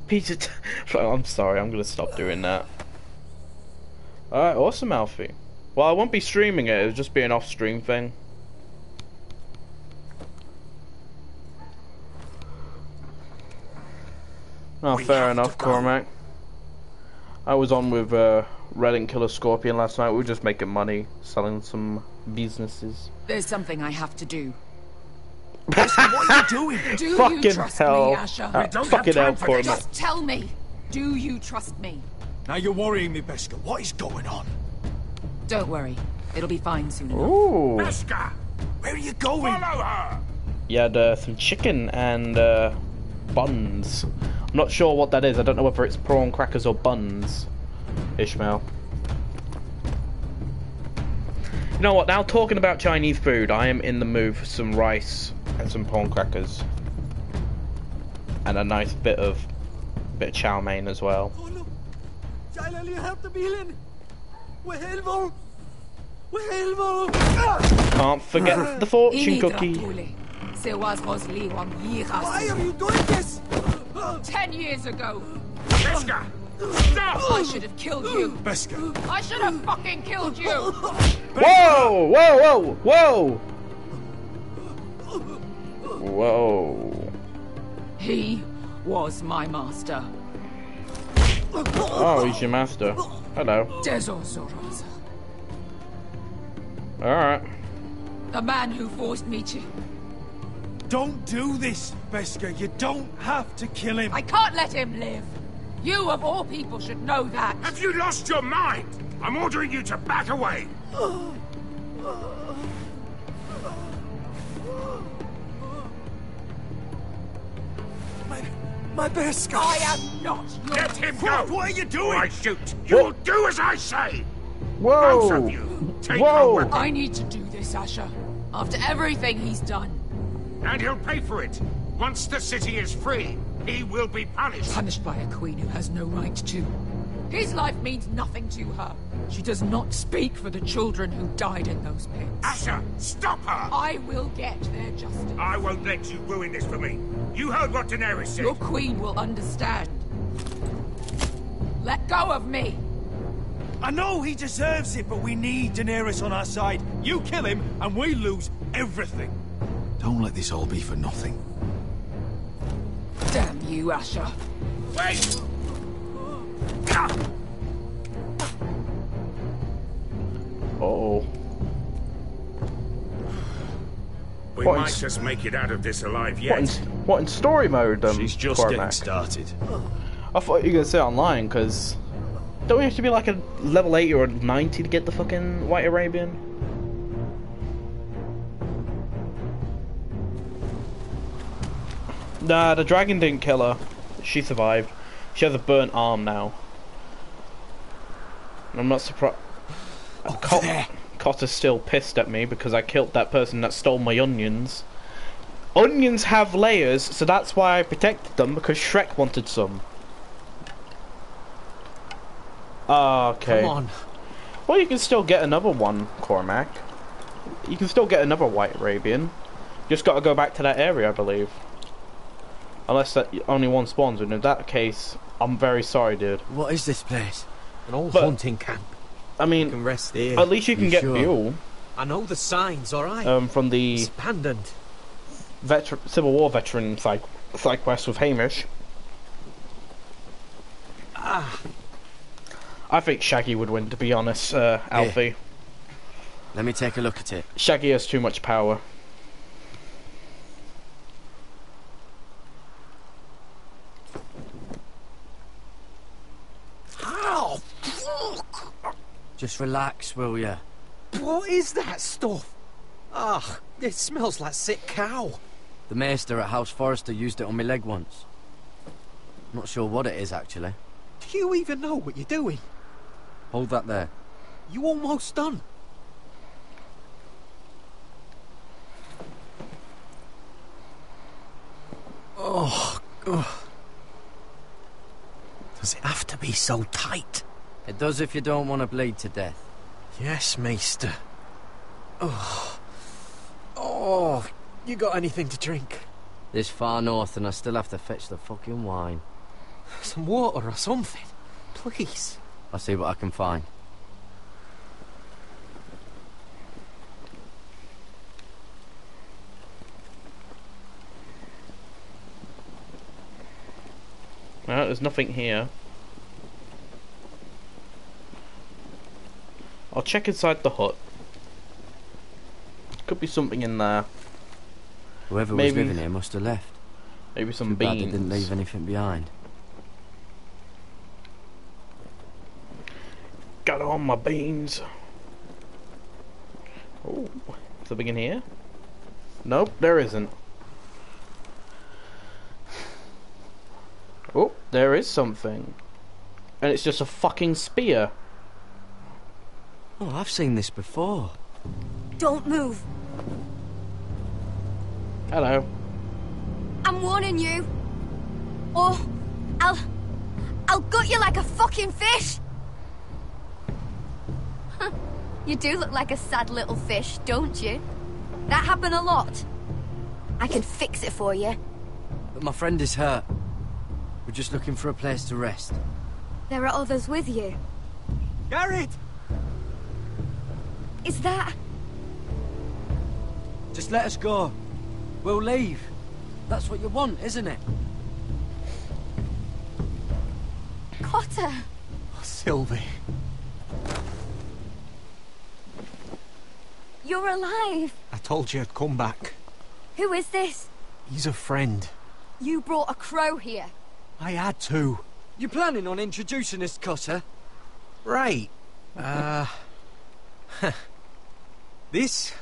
Speaker 1: Pizza time. I'm sorry, I'm gonna stop doing that. Alright, awesome, Alfie. Well, I won't be streaming it, it'll just be an off-stream thing. Oh, fair enough, Cormac. I was on with Red and Killer Scorpion last night. We were just making money, selling some businesses.
Speaker 2: There's something I have to do.
Speaker 7: What are you doing?
Speaker 2: Do
Speaker 1: fucking
Speaker 2: you trust
Speaker 1: hell.
Speaker 2: me, Asher?
Speaker 1: Fucking hell, Cormac.
Speaker 2: Just tell me. Do you trust me?
Speaker 7: Now you're worrying me, Beskha. What is going on?
Speaker 2: Don't worry. It'll be fine soon enough.
Speaker 1: Ooh.
Speaker 5: Beskha!
Speaker 7: Where are you going?
Speaker 5: Follow her!
Speaker 1: You had some chicken and buns. I'm not sure what that is. I don't know whether it's prawn crackers or buns. Ishmael. You know what? Now talking about Chinese food, I am in the mood for some rice and some prawn crackers, and a nice bit of chow mein as well. Can't forget the fortune cookie.
Speaker 14: Why are you doing this?
Speaker 2: 10 years ago.
Speaker 5: Beskha! Stop!
Speaker 2: I should have killed you.
Speaker 7: Beskha!
Speaker 2: I should have fucking killed you.
Speaker 1: Whoa! Whoa! Whoa! Whoa! Whoa!
Speaker 2: He was my master.
Speaker 1: Oh, he's your master. Hello. Alright.
Speaker 2: The man who forced me to...
Speaker 7: Don't do this, Beskha. You don't have to kill him.
Speaker 2: I can't let him live. You, of all people, should know that.
Speaker 5: Have you lost your mind? I'm ordering you to back away.
Speaker 7: My Beskha.
Speaker 2: I am not your...
Speaker 5: Let him go!
Speaker 7: What are you doing?
Speaker 5: I shoot. You'll do as I say.
Speaker 1: Whoa!
Speaker 5: Both of you, take
Speaker 1: Whoa!
Speaker 5: a weapon.
Speaker 2: I need to do this, Asher. After everything he's done.
Speaker 5: And he'll pay for it. Once the city is free, he will be punished.
Speaker 2: Punished by a queen who has no right to. His life means nothing to her. She does not speak for the children who died in those pits.
Speaker 5: Asher, stop her!
Speaker 2: I will get their justice.
Speaker 5: I won't let you ruin this for me. You heard what Daenerys said.
Speaker 2: Your queen will understand. Let go of me.
Speaker 7: I know he deserves it, but we need Daenerys on our side. You kill him, and we lose everything.
Speaker 11: Don't let this all be for nothing.
Speaker 2: Damn you, Asher.
Speaker 5: Wait!
Speaker 1: Uh-oh.
Speaker 5: We
Speaker 1: What
Speaker 5: might
Speaker 1: is-
Speaker 5: just make it out of this alive yet.
Speaker 1: What in story mode,
Speaker 11: She's just
Speaker 1: Cormac?
Speaker 11: getting started.
Speaker 1: I thought you were gonna say online, because don't we have to be like a level 80 or 90 to get the fucking White Arabian? Nah, the dragon didn't kill her. She survived. She has a burnt arm now. And I'm not surprised. Cotter's still pissed at me because I killed that person that stole my onions. Onions have layers, so that's why I protected them, because Shrek wanted some. Okay.
Speaker 7: Come on.
Speaker 1: Well, you can still get another one, Cormac. You can still get another White Arabian. Just gotta go back to that area, I believe. Unless that only one spawns, and in that case, I'm very sorry, dude.
Speaker 8: What is this place?
Speaker 10: An old
Speaker 1: But-
Speaker 10: hunting camp.
Speaker 1: I mean,
Speaker 10: You can rest here.
Speaker 1: at least you can
Speaker 8: You
Speaker 1: get
Speaker 8: sure?
Speaker 1: fuel.
Speaker 10: I know the signs, alright?
Speaker 1: From the
Speaker 10: It's abandoned.
Speaker 1: Civil War veteran side quest with Hamish. I think Shaggy would win, to be honest, Alfie.
Speaker 8: Let me take a look at it.
Speaker 1: Shaggy has too much power.
Speaker 7: Ow! Fuck!
Speaker 8: Just relax, will ya?
Speaker 10: What is that stuff? Ah, it smells like sick cow.
Speaker 8: The maester at House Forrester used it on my leg once. Not sure what it is, actually.
Speaker 14: Do you even know what you're doing?
Speaker 8: Hold that there.
Speaker 14: You almost done. Oh, God. Does it have to be so tight?
Speaker 8: It does if you don't want to bleed to death.
Speaker 14: Yes, Maester. Oh. Oh, you got anything to drink?
Speaker 8: This far north and I still have to fetch the fucking wine.
Speaker 14: Some water or something, please.
Speaker 8: I'll see what I can find.
Speaker 1: Well, there's nothing here. I'll check inside the hut. Could be something in there.
Speaker 8: Whoever was living here must have left.
Speaker 1: Maybe some
Speaker 8: Too bad
Speaker 1: beans.
Speaker 8: they didn't leave anything behind.
Speaker 1: Got on my beans. Oh, something in here? Nope, there isn't. Oh, there is something. And it's just a fucking spear.
Speaker 8: Oh, I've seen this before.
Speaker 4: Don't move.
Speaker 1: Hello.
Speaker 4: I'm warning you. Or I'll gut you like a fucking fish. You do look like a sad little fish, don't you? That happen a lot. I can fix it for you.
Speaker 8: But my friend is hurt. We're just looking for a place to rest.
Speaker 4: There are others with you.
Speaker 14: Garrett!
Speaker 4: Is that...
Speaker 8: Just let us go. We'll leave. That's what you want, isn't it?
Speaker 4: Cotter!
Speaker 14: Oh, Sylvie.
Speaker 4: You're alive.
Speaker 14: I told you I'd come back.
Speaker 4: Who is this?
Speaker 14: He's a friend.
Speaker 4: You brought a crow here.
Speaker 14: I had to.
Speaker 8: You planning on introducing us, Cotter?
Speaker 14: Right. This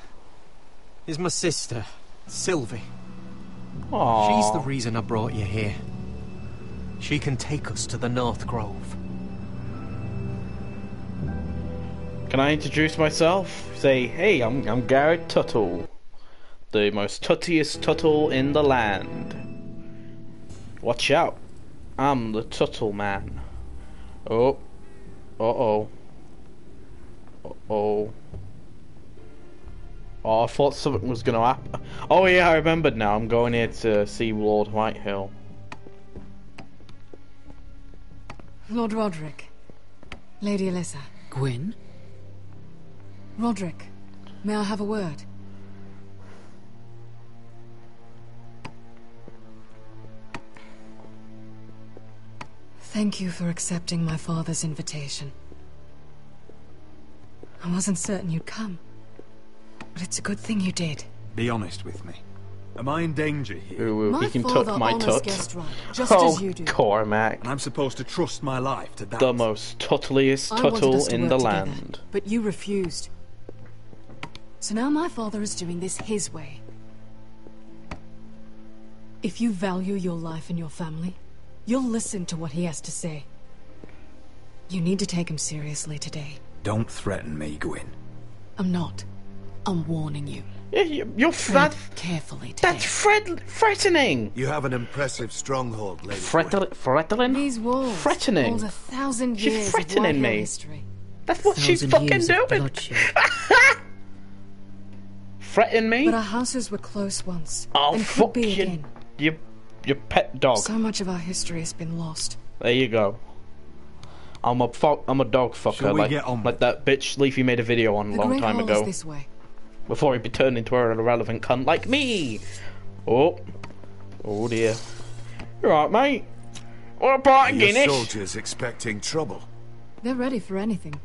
Speaker 14: is my sister, Sylvie.
Speaker 1: Aww.
Speaker 14: She's the reason I brought you here. She can take us to the North Grove.
Speaker 1: Can I introduce myself? Say, hey, I'm Garrett Tuttle. The most tuttiest Tuttle in the land. Watch out. I'm the Tuttle man. Oh. Uh-oh. Uh-oh. Oh, I thought something was gonna happen. Oh yeah, I remembered now. I'm going here to see Lord Whitehill.
Speaker 17: Lord Roderick. Lady Alyssa.
Speaker 2: Gwyn?
Speaker 17: Roderick, may I have a word? Thank you for accepting my father's invitation. I wasn't certain you'd come, but it's a good thing you did.
Speaker 11: Be honest with me. Am I in danger here?
Speaker 1: Ooh, he can tuck my tut.
Speaker 17: Just as you do.
Speaker 1: Cormac.
Speaker 11: I'm supposed to trust my life to that.
Speaker 1: The most tuttliest Tuttle in the land.
Speaker 17: But you refused. So now my father is doing this his way. If you value your life and your family, you'll listen to what he has to say. You need to take him seriously today.
Speaker 11: Don't threaten me, Gwyn.
Speaker 17: I'm not. I'm warning you.
Speaker 1: Yeah, you're
Speaker 17: carefully.
Speaker 1: That's threatening.
Speaker 6: You have an impressive stronghold, Lady.
Speaker 1: Threatening?
Speaker 17: These walls.
Speaker 1: Threatening.
Speaker 17: Holds 1,000
Speaker 1: She's
Speaker 17: years
Speaker 1: threatening
Speaker 17: of
Speaker 1: me.
Speaker 17: history.
Speaker 1: That's what she's fucking doing. Threaten me?
Speaker 17: But our houses were close once.
Speaker 1: Oh,
Speaker 17: and
Speaker 1: fuck
Speaker 17: could be
Speaker 1: you.
Speaker 17: again.
Speaker 1: Your pet dog.
Speaker 17: So much of our history has been lost.
Speaker 1: There you go. I'm a dog fucker, like that bitch Leafy made a video on a long time ago.
Speaker 17: This way.
Speaker 1: Before he'd be turned into an irrelevant cunt like me. Oh dear. You alright, mate? What about
Speaker 6: Your
Speaker 1: Guinness?
Speaker 6: soldiers expecting trouble.
Speaker 17: They're ready for anything.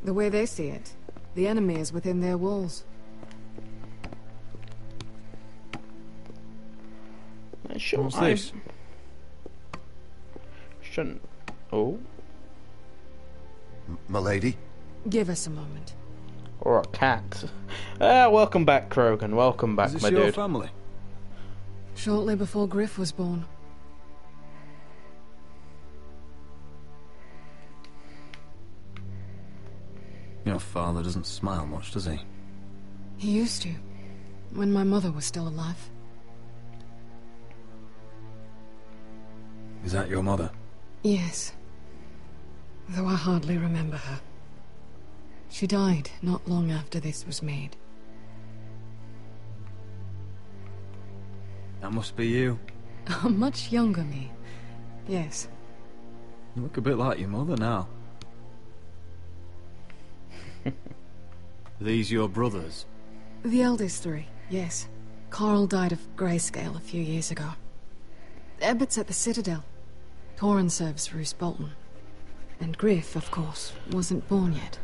Speaker 17: The way they see it, the enemy is within their walls.
Speaker 1: Sure,
Speaker 11: what's this?
Speaker 1: Shouldn't. Oh.
Speaker 6: M'lady?
Speaker 17: Give us a moment.
Speaker 1: Or a cat. Welcome back, Krogan. Welcome back,
Speaker 11: Is this
Speaker 1: my
Speaker 11: your
Speaker 1: dude.
Speaker 11: family?
Speaker 17: Shortly before Griff was born.
Speaker 11: Your father doesn't smile much, does he?
Speaker 17: He used to, when my mother was still alive.
Speaker 11: Is that your mother?
Speaker 17: Yes. Though I hardly remember her. She died not long after this was made.
Speaker 11: That must be you.
Speaker 17: A much younger me. Yes.
Speaker 11: You look a bit like your mother now. Are these your brothers?
Speaker 17: The eldest three, yes. Carl died of grayscale a few years ago. Ebbett's at the Citadel. Torrin serves Roose Bolton. And Griff, of course, wasn't born yet.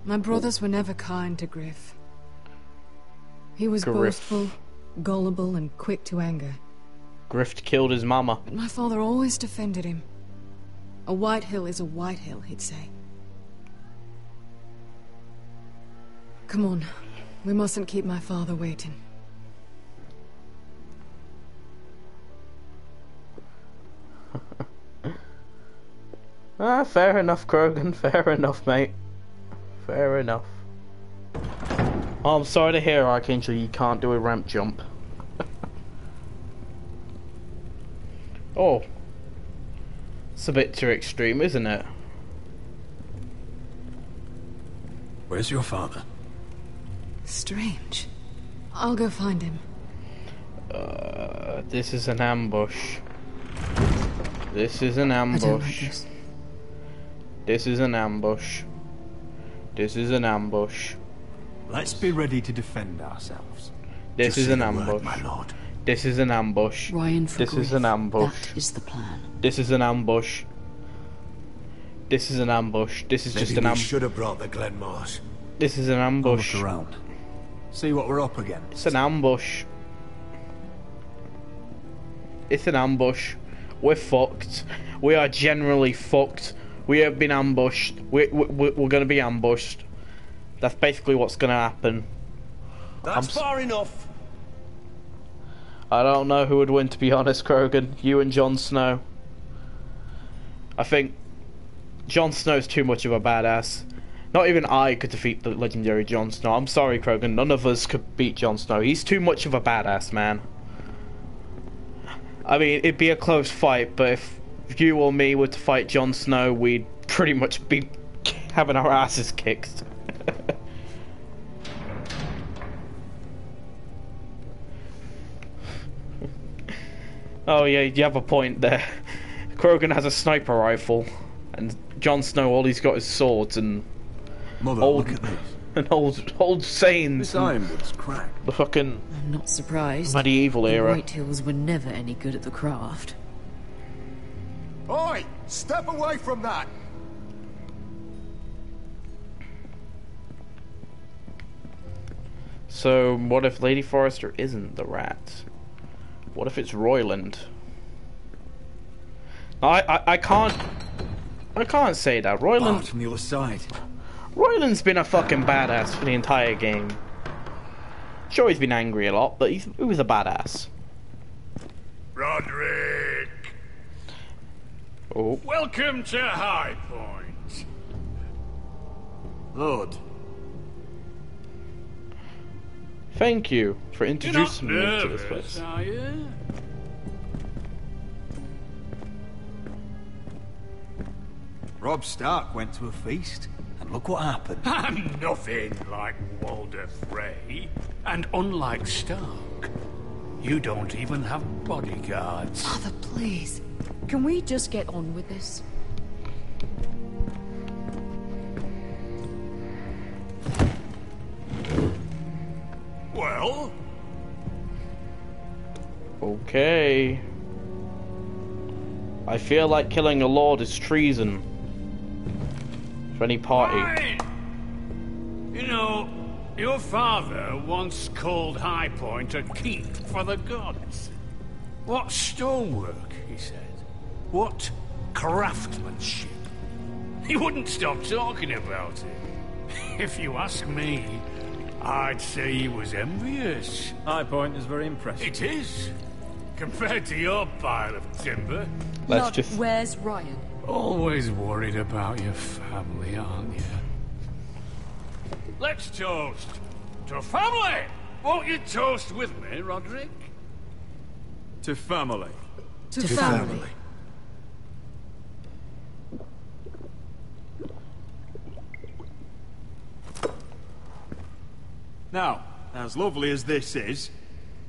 Speaker 17: My brothers were never kind to Griff. He was boastful, gullible, and quick to anger.
Speaker 1: Griff killed his mama.
Speaker 17: But my father always defended him. A White Hill is a White Hill, he'd say. Come on. We mustn't keep my father waiting.
Speaker 1: Fair enough, Krogan. Fair enough, mate. Fair enough. Oh, I'm sorry to hear, Archangel, you can't do a ramp jump. Oh. It's a bit too extreme, isn't it?
Speaker 11: Where's your father?
Speaker 17: Strange. I'll go find him.
Speaker 1: This is an ambush. This is an ambush.
Speaker 17: I don't like this.
Speaker 1: This is an ambush. This is an ambush.
Speaker 7: Let's be ready to defend ourselves.
Speaker 1: This
Speaker 7: Just
Speaker 1: is an
Speaker 7: say the word,
Speaker 1: ambush.
Speaker 7: my lord.
Speaker 1: This is an ambush.
Speaker 17: Ryan for
Speaker 1: This is an
Speaker 17: Griff.
Speaker 1: ambush.
Speaker 17: That is the plan.
Speaker 1: This is an ambush. This is an ambush. This is just an ambush.
Speaker 18: Should have brought the Glenmores.
Speaker 1: This is an ambush.
Speaker 7: Look around. See what we're up against.
Speaker 1: It's an ambush. It's an ambush. We're fucked. We are generally fucked. We have been ambushed. We're going to be ambushed. That's basically what's going to happen.
Speaker 18: That's far enough.
Speaker 1: I don't know who would win, to be honest, Krogan. You and Jon Snow. I think Jon Snow's too much of a badass. Not even I could defeat the legendary Jon Snow. I'm sorry, Krogan. None of us could beat Jon Snow. He's too much of a badass, man. I mean, it'd be a close fight, but if you or me were to fight Jon Snow, we'd pretty much be having our asses kicked. Oh yeah, you have a point there. Krogan has a sniper rifle, and Jon Snow, all he's got is swords and
Speaker 11: Mother,
Speaker 1: old
Speaker 11: look at this.
Speaker 1: and old sayings.
Speaker 11: This ironwood's cracked.
Speaker 1: The fucking
Speaker 17: I'm not surprised.
Speaker 1: medieval
Speaker 17: The
Speaker 1: era.
Speaker 17: White Hills were never any good at the craft.
Speaker 13: Oi! Step away from that!
Speaker 1: So what if Lady Forrester isn't the rat? What if it's Royland? I can't say that. Royland
Speaker 11: from the other side.
Speaker 1: Royland's been a fucking badass for the entire game. Sure, he's been angry a lot, but he was a badass.
Speaker 5: Roderick!
Speaker 1: Oh.
Speaker 5: Welcome to High Point.
Speaker 11: Lord.
Speaker 1: Thank you for introducing me
Speaker 5: You're not
Speaker 1: to this
Speaker 5: nervous,
Speaker 1: place.
Speaker 5: are you?
Speaker 11: Robb Stark went to a feast, and look what happened.
Speaker 5: I'm nothing like Walder Frey, and unlike Stark, you don't even have bodyguards.
Speaker 17: Father, please. Can we just get on with this?
Speaker 5: Well?
Speaker 1: Okay. I feel like killing a lord is treason. For any party.
Speaker 5: Fine. You know, your father once called High Point a keep for the gods. What stonework, he said. What craftsmanship. He wouldn't stop talking about it. If you ask me, I'd say he was envious.
Speaker 11: High Point is very impressive.
Speaker 5: It is.
Speaker 9: compared to your pile of timber.
Speaker 17: Lord, where's Ryan?
Speaker 9: Always worried about your family, aren't you? Let's toast to family! Won't you toast with me, Roderick?
Speaker 11: To family.
Speaker 17: To family.
Speaker 7: Now, as lovely as this is,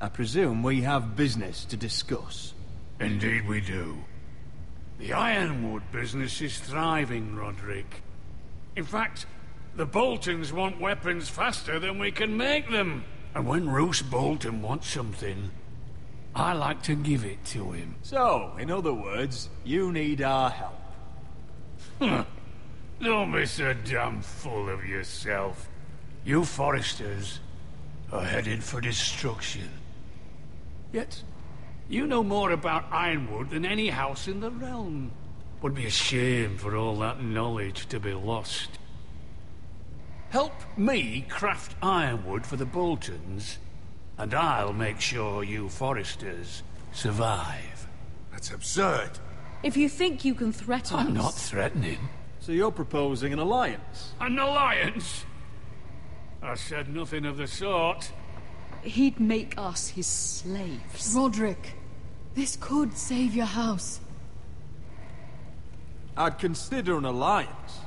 Speaker 7: I presume we have business to discuss.
Speaker 9: Indeed we do. The ironwood business is thriving, Roderick. In fact, the Boltons want weapons faster than we can make them. And when Roose Bolton wants something, I like to give it to him.
Speaker 7: So, in other words, you need our help.
Speaker 9: Don't be so damn full of yourself. You Foresters are headed for destruction. Yet, you know more about ironwood than any house in the realm. Would be a shame for all that knowledge to be lost. Help me craft ironwood for the Boltons, and I'll make sure you Foresters survive.
Speaker 12: That's absurd.
Speaker 17: If you think you can threaten us...
Speaker 9: I'm not threatening.
Speaker 7: So you're proposing an alliance?
Speaker 9: An alliance? I said nothing of the sort.
Speaker 17: He'd make us his slaves.
Speaker 2: Roderick, this could save your house.
Speaker 7: I'd consider an alliance.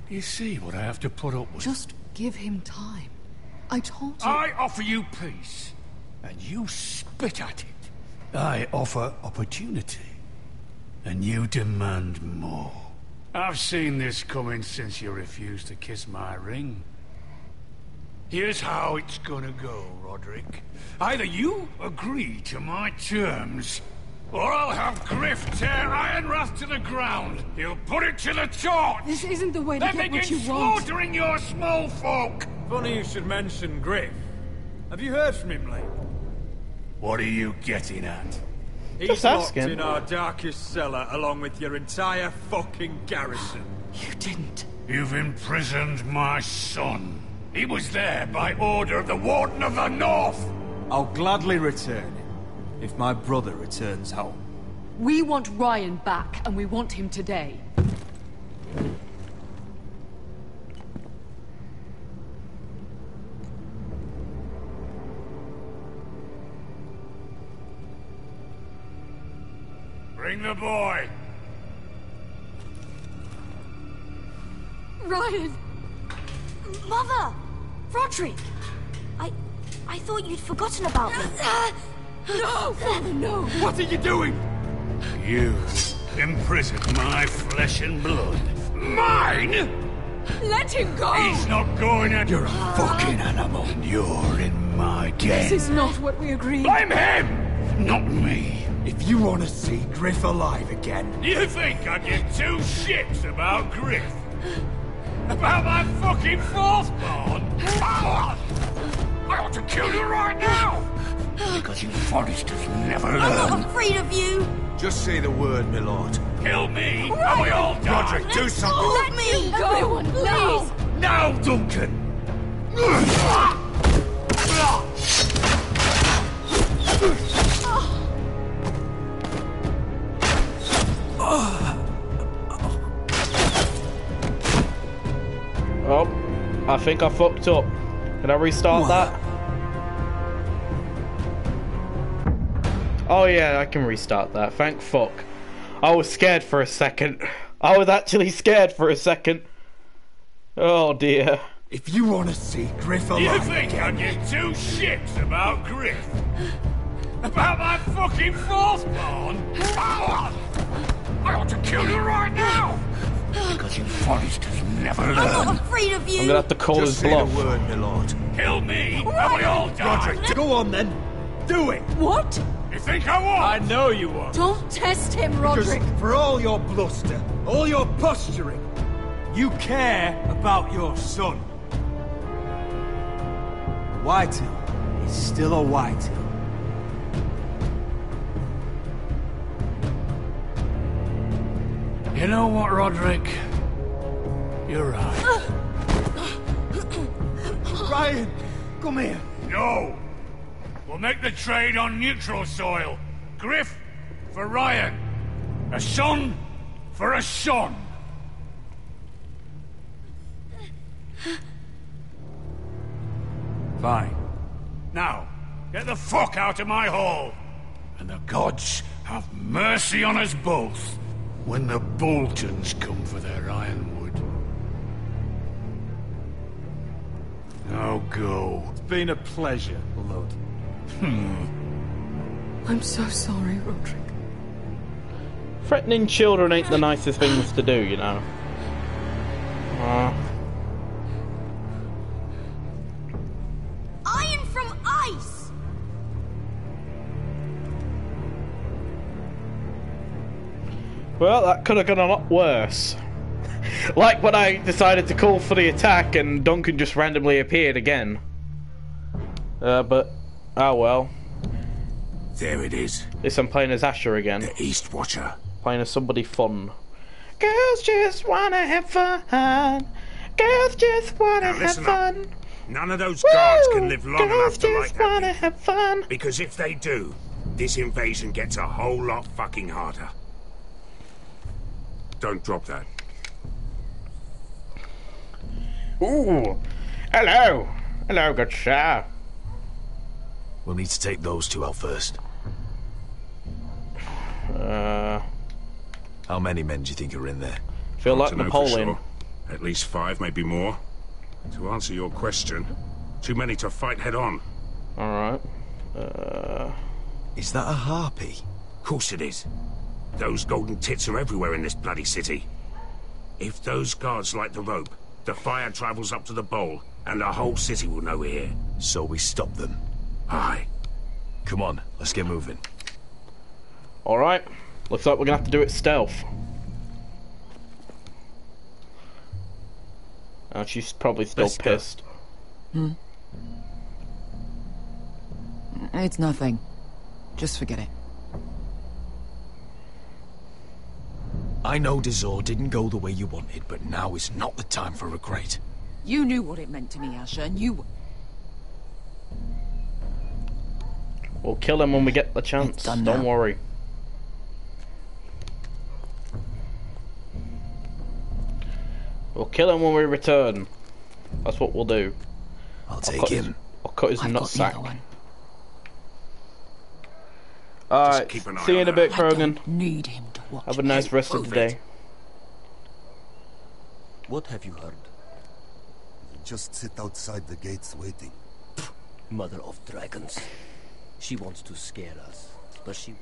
Speaker 9: You see what I have to put up with?
Speaker 2: Just give him time. I told you...
Speaker 9: I offer you peace, and you spit at it. I offer opportunity, and you demand more. I've seen this coming since you refused to kiss my ring. Here's how it's gonna go, Roderick. Either you agree to my terms, or I'll have Griff tear Ironrath to the ground. He'll put it to the torch.
Speaker 2: This isn't the way to get what you want.
Speaker 9: Slaughtering your small folk.
Speaker 7: Funny you should mention Griff. Have you heard from him lately?
Speaker 9: What are you getting at?
Speaker 7: He's locked in our darkest cellar along with your entire fucking garrison.
Speaker 2: You didn't.
Speaker 9: You've imprisoned my son. He was there by order of the Warden of the North.
Speaker 7: I'll gladly return him, if my brother returns home.
Speaker 17: We want Ryan back, and we want him today.
Speaker 9: Bring the boy.
Speaker 19: Ryan! Mother! Roderick! I thought you'd forgotten about me.
Speaker 2: No! Father, no!
Speaker 7: What are you doing?
Speaker 9: You imprisoned my flesh and blood. Mine?
Speaker 2: Let him go!
Speaker 9: He's not going at... You're a fucking animal. And you're in my den.
Speaker 2: This is not what we agreed.
Speaker 9: Blame him! Not me.
Speaker 7: If you want to see Griff alive again...
Speaker 9: You think I give two shits about Griff? About my fucking fourthborn? I ought to kill you right now! Because you Foresters never learn.
Speaker 19: I'm not afraid of you!
Speaker 12: Just say the word, my lord.
Speaker 9: Kill me, and we all die!
Speaker 12: Roderick, do something!
Speaker 19: Let me go!
Speaker 2: Everyone, please!
Speaker 9: Now, Duncan!
Speaker 1: Oh, I think I fucked up. Can I restart that? Oh yeah, I can restart that. Thank fuck. I was scared for a second. I was actually scared for a second. Oh dear.
Speaker 7: If you want to see Griff alive
Speaker 9: You think I give two shits about Griff? About my fucking fourthborn? I ought to kill you right now! Because you Foresters never learn.
Speaker 19: I'm not afraid of you!
Speaker 1: I'm gonna have to call
Speaker 12: Just
Speaker 1: his
Speaker 12: say
Speaker 1: bluff.
Speaker 12: the word, my lord.
Speaker 9: Kill me, and we all die!
Speaker 7: Roderick, go on then. Do it!
Speaker 2: What?
Speaker 9: You think I won't?
Speaker 7: I know you won't.
Speaker 2: Don't test him, Roderick!
Speaker 7: Because for all your bluster, all your posturing, you care about your son. Whitehill is still a Whitehill.
Speaker 9: You know what, Roderick? You're right.
Speaker 7: Ryan, come here.
Speaker 9: No! We'll make the trade on neutral soil. Griff for Ryan. A son for a son. Fine. Now, get the fuck out of my hall. And the gods have mercy on us both when the Boltons come for their ironwood. Now go.
Speaker 7: It's been a pleasure, Lord.
Speaker 17: I'm so sorry, Roderick.
Speaker 1: Threatening children ain't the nicest things to do, you know.
Speaker 4: Iron from ice!
Speaker 1: Well, that could have gone a lot worse. Like when I decided to call for the attack and Duncan just randomly appeared again. But, oh well.
Speaker 5: There it is.
Speaker 1: At least I'm playing as Asher again.
Speaker 5: The East Watcher.
Speaker 1: Playing as somebody fun. Girls just wanna have fun. Girls just wanna have fun.
Speaker 5: Up. None of those guards can live long enough to like
Speaker 1: that. Wanna have fun.
Speaker 5: Because if they do, this invasion gets a whole lot fucking harder. Don't drop that.
Speaker 1: Ooh. Hello. Hello, good sir.
Speaker 11: We'll need to take those two out first. How many men do you think are in there?
Speaker 1: Feel like Napoleon.
Speaker 5: Sure. At least 5, maybe more. To answer your question, too many to fight head on.
Speaker 1: Alright.
Speaker 11: Is that a harpy?
Speaker 5: Of course it is. Those golden tits are everywhere in this bloody city. If those guards light the rope, the fire travels up to the bowl, and the whole city will know we're here.
Speaker 11: So we stop them.
Speaker 5: Aye.
Speaker 11: Come on, let's get moving.
Speaker 1: Alright. Looks like we're gonna have to do it stealth. Oh, she's probably still pissed.
Speaker 3: It's nothing. Just forget it.
Speaker 11: I know Dazor didn't go the way you wanted, but now is not the time for regret.
Speaker 3: You knew what it meant to me, Asher, and you...
Speaker 1: We'll kill him when we get the chance. Don't worry. We'll kill him when we return. That's what we'll do.
Speaker 11: I'll take him.
Speaker 1: I'll cut his nutsack. Alright, see you in a bit, Krogan.
Speaker 3: Need him to watch.
Speaker 1: Have a nice rest of the day.
Speaker 8: What have you heard?
Speaker 6: Just sit outside the gates waiting.
Speaker 8: Mother of dragons. She wants to scare us, but she...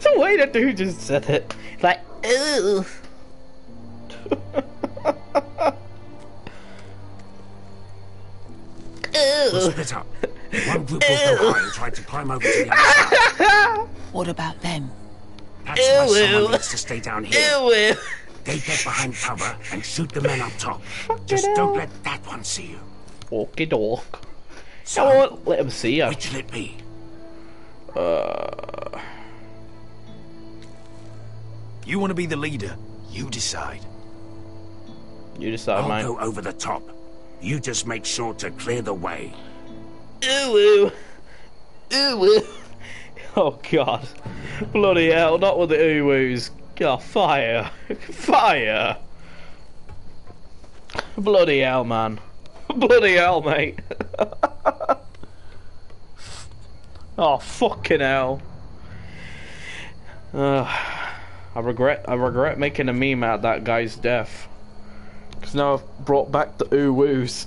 Speaker 1: The way that dude just said it. Like, ew.
Speaker 5: We'll split up. One group will go high and try to climb over to the other side.
Speaker 3: What about them?
Speaker 5: That's why someone needs to stay down here. They get behind cover and shoot the men up top. Just don't let that one see you.
Speaker 1: Okie doke.
Speaker 5: So,
Speaker 1: let him see you.
Speaker 5: Which'll it be?
Speaker 11: You want to be the leader? You decide.
Speaker 1: You decide, mate.
Speaker 5: I'll go over the top. You just make sure to clear the way.
Speaker 1: Ooh. Oh god. Bloody hell, not with the ooh-woos. Oh, fire. Fire. Bloody hell, man. Bloody hell, mate. Oh, fucking hell. I regret making a meme out of that guy's death. Because now I've brought back the ooh-woos.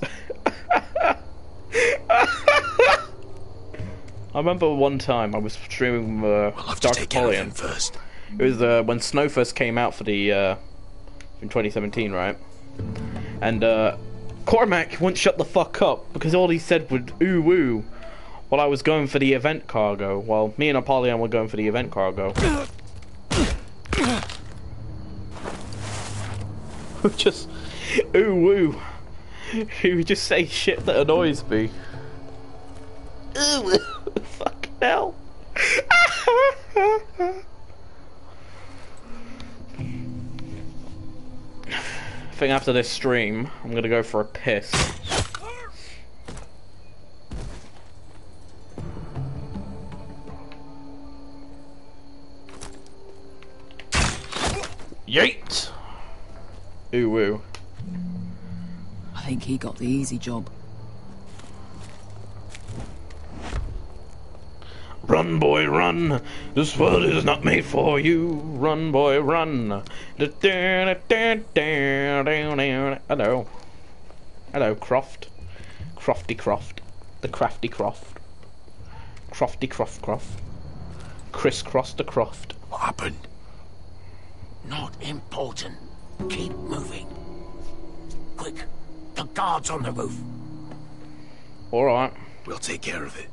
Speaker 1: I remember one time I was streaming Dark Napoleon.
Speaker 11: First.
Speaker 1: It was when Snow first came out for the in 2017, right? And Cormac wouldn't shut the fuck up because all he said was ooh woo while I was going for the event cargo. While me and Apollyon were going for the event cargo. Just ooh woo. He would just say shit that annoys me. Ooh, fucking hell. think after this stream, I'm gonna go for a piss. Yeet! Ooh woo.
Speaker 17: I think he got the easy job.
Speaker 1: Run, boy, run! This world is not made for you. Run, boy, run! Hello. Hello, Croft. Crofty Croft. The crafty Croft. Crofty Croft. Crisscross the Croft.
Speaker 5: What happened? Not important. Keep moving. Quick. The guard's on the roof.
Speaker 1: Alright.
Speaker 5: We'll take care of it.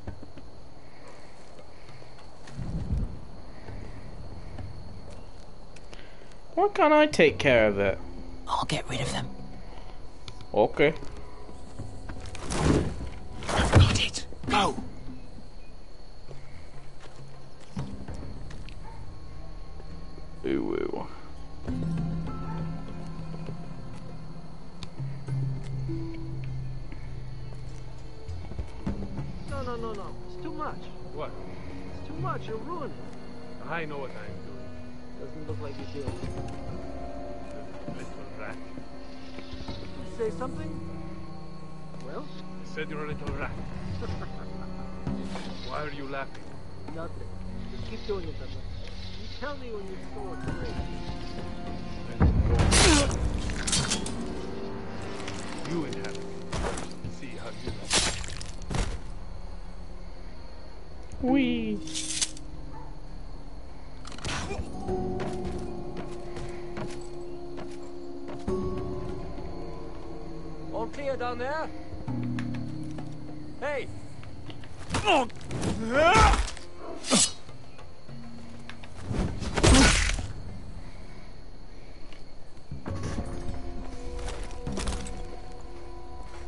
Speaker 1: Why can't I take care of it?
Speaker 17: I'll get rid of them.
Speaker 1: Okay.
Speaker 5: I've got it. Go!
Speaker 1: Ooh woo.
Speaker 10: No. It's too much.
Speaker 23: What?
Speaker 10: It's too much. You're ruining it.
Speaker 23: I know what I'm doing.
Speaker 10: Doesn't look like you do.
Speaker 23: Little rat.
Speaker 10: You say something? Well?
Speaker 23: I said you're a little rat. Why are you laughing?
Speaker 10: Nothing. Just keep doing it, Douglas. You tell me when you're so afraid.
Speaker 23: You inhabit. See how you like.
Speaker 1: Wee.
Speaker 14: All clear down there? Hey!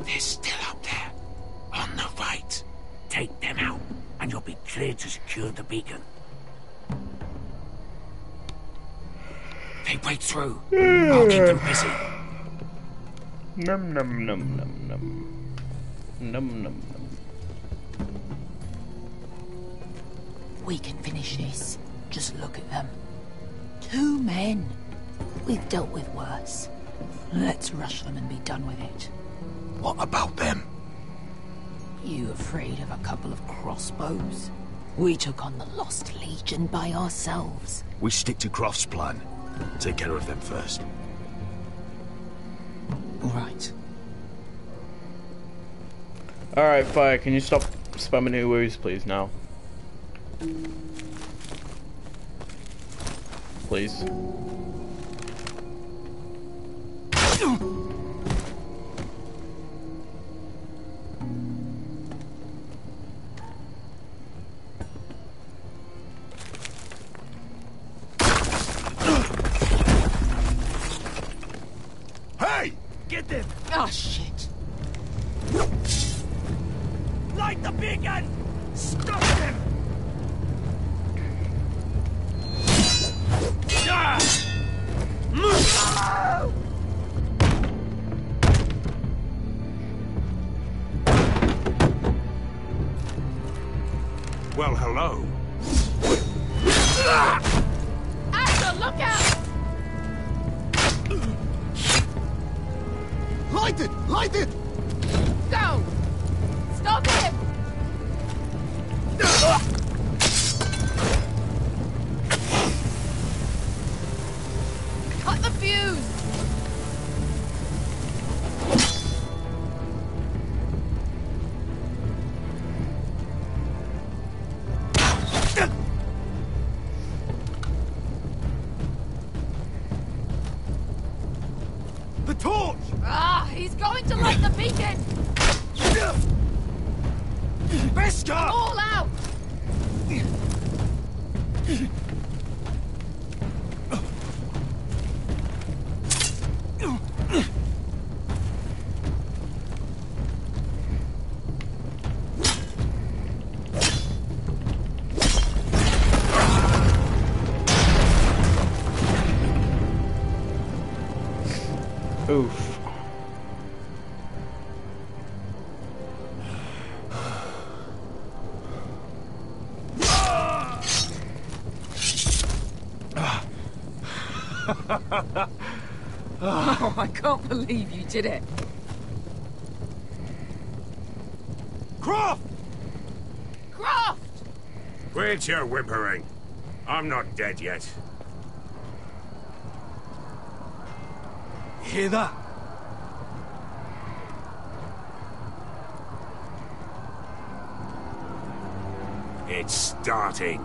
Speaker 5: They're still up there. On the right. Take them out, and you'll be cleared to secure the beacon. They break through. I'll keep them busy.
Speaker 1: Num num num num num. Num num num.
Speaker 3: We can finish this. Just look at them. 2 men. We've dealt with worse. Let's rush them and be done with it.
Speaker 5: What about them?
Speaker 3: You afraid of a couple of crossbows? We took on the Lost Legion by ourselves.
Speaker 11: We stick to Croft's plan. Take care of them first.
Speaker 3: Right.
Speaker 1: Alright, Fire, can you stop spamming new woos, please, now? Please.
Speaker 5: Hey!
Speaker 10: Get them!
Speaker 3: Oh, shit.
Speaker 10: Light the beacon! Stop them!
Speaker 5: Well, hello.
Speaker 2: Asher, look out!
Speaker 13: Light it! Light it!
Speaker 2: Go! Stop him! Cut the fuse!
Speaker 10: The torch!
Speaker 2: Ah, he's going to light the beacon!
Speaker 10: Beskar!
Speaker 2: All out!
Speaker 1: Ooh move.
Speaker 2: Oh, I can't believe you did it.
Speaker 7: Croft!
Speaker 2: Croft!
Speaker 5: Quit your whimpering. I'm not dead yet.
Speaker 7: Hear that?
Speaker 5: It's starting.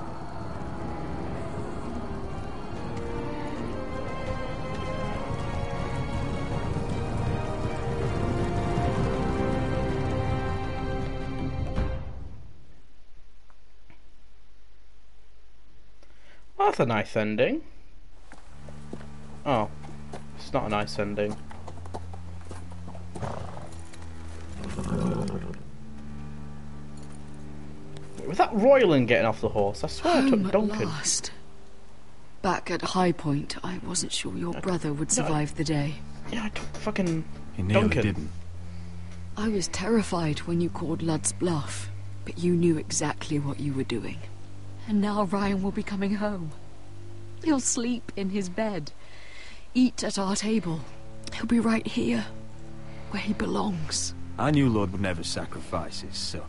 Speaker 1: Well, that's a nice ending. Oh, it's not a nice ending. Was that Royland getting off the horse? I swear I took Duncan.
Speaker 17: At last. Back at High Point, I wasn't sure your brother would survive the day.
Speaker 1: Yeah, I took fucking
Speaker 11: He nearly
Speaker 1: Duncan.
Speaker 11: didn't.
Speaker 17: I was terrified when you called Ludd's bluff, but you knew exactly what you were doing. And now Ryan will be coming home. He'll sleep in his bed, eat at our table. He'll be right here, where he belongs.
Speaker 11: I knew Lord would never sacrifice his son.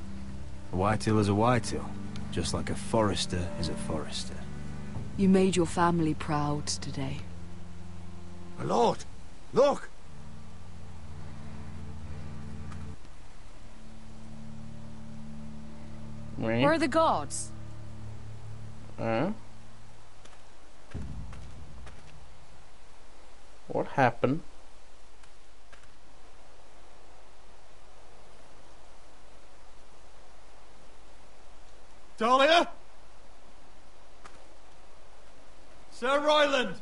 Speaker 11: A Whitehill is a Whitehill, just like a Forester is a Forester.
Speaker 17: You made your family proud today.
Speaker 18: My lord, look!
Speaker 2: Where are the guards?
Speaker 1: What happened?
Speaker 7: Dahlia? Sir Royland!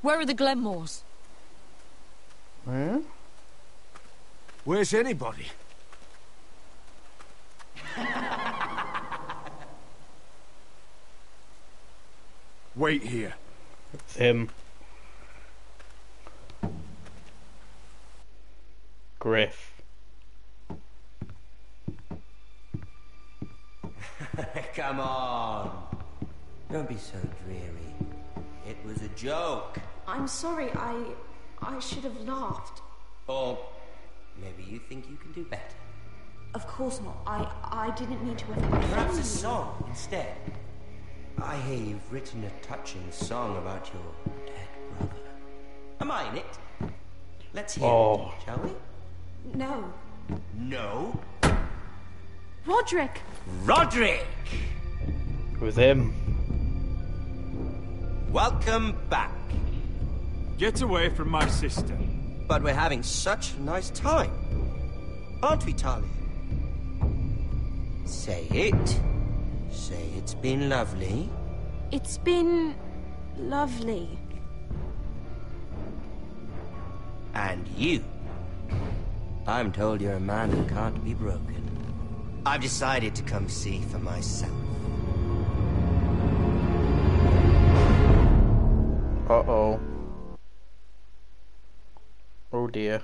Speaker 2: Where are the Glenmores?
Speaker 18: Where's anybody?
Speaker 7: Wait here.
Speaker 1: It's him. Griff.
Speaker 15: Come on. Don't be so dreary. It was a joke.
Speaker 19: I'm sorry, I should have laughed.
Speaker 15: Or maybe you think you can do better.
Speaker 19: Of course not. I didn't mean to offend you.
Speaker 15: Perhaps a song instead. I hear you've written a touching song about your dead brother. Am I in it? Let's hear it, shall we?
Speaker 19: No.
Speaker 15: No?
Speaker 19: Roderick!
Speaker 15: Roderick!
Speaker 1: It was him.
Speaker 15: Welcome back.
Speaker 7: Get away from my sister.
Speaker 15: But we're having such a nice time. Aren't we, Talia? Say it. Say it's been lovely.
Speaker 19: It's been... lovely.
Speaker 15: And you. I'm told you're a man who can't be broken. I've decided to come see for myself.
Speaker 1: Uh-oh. Oh dear.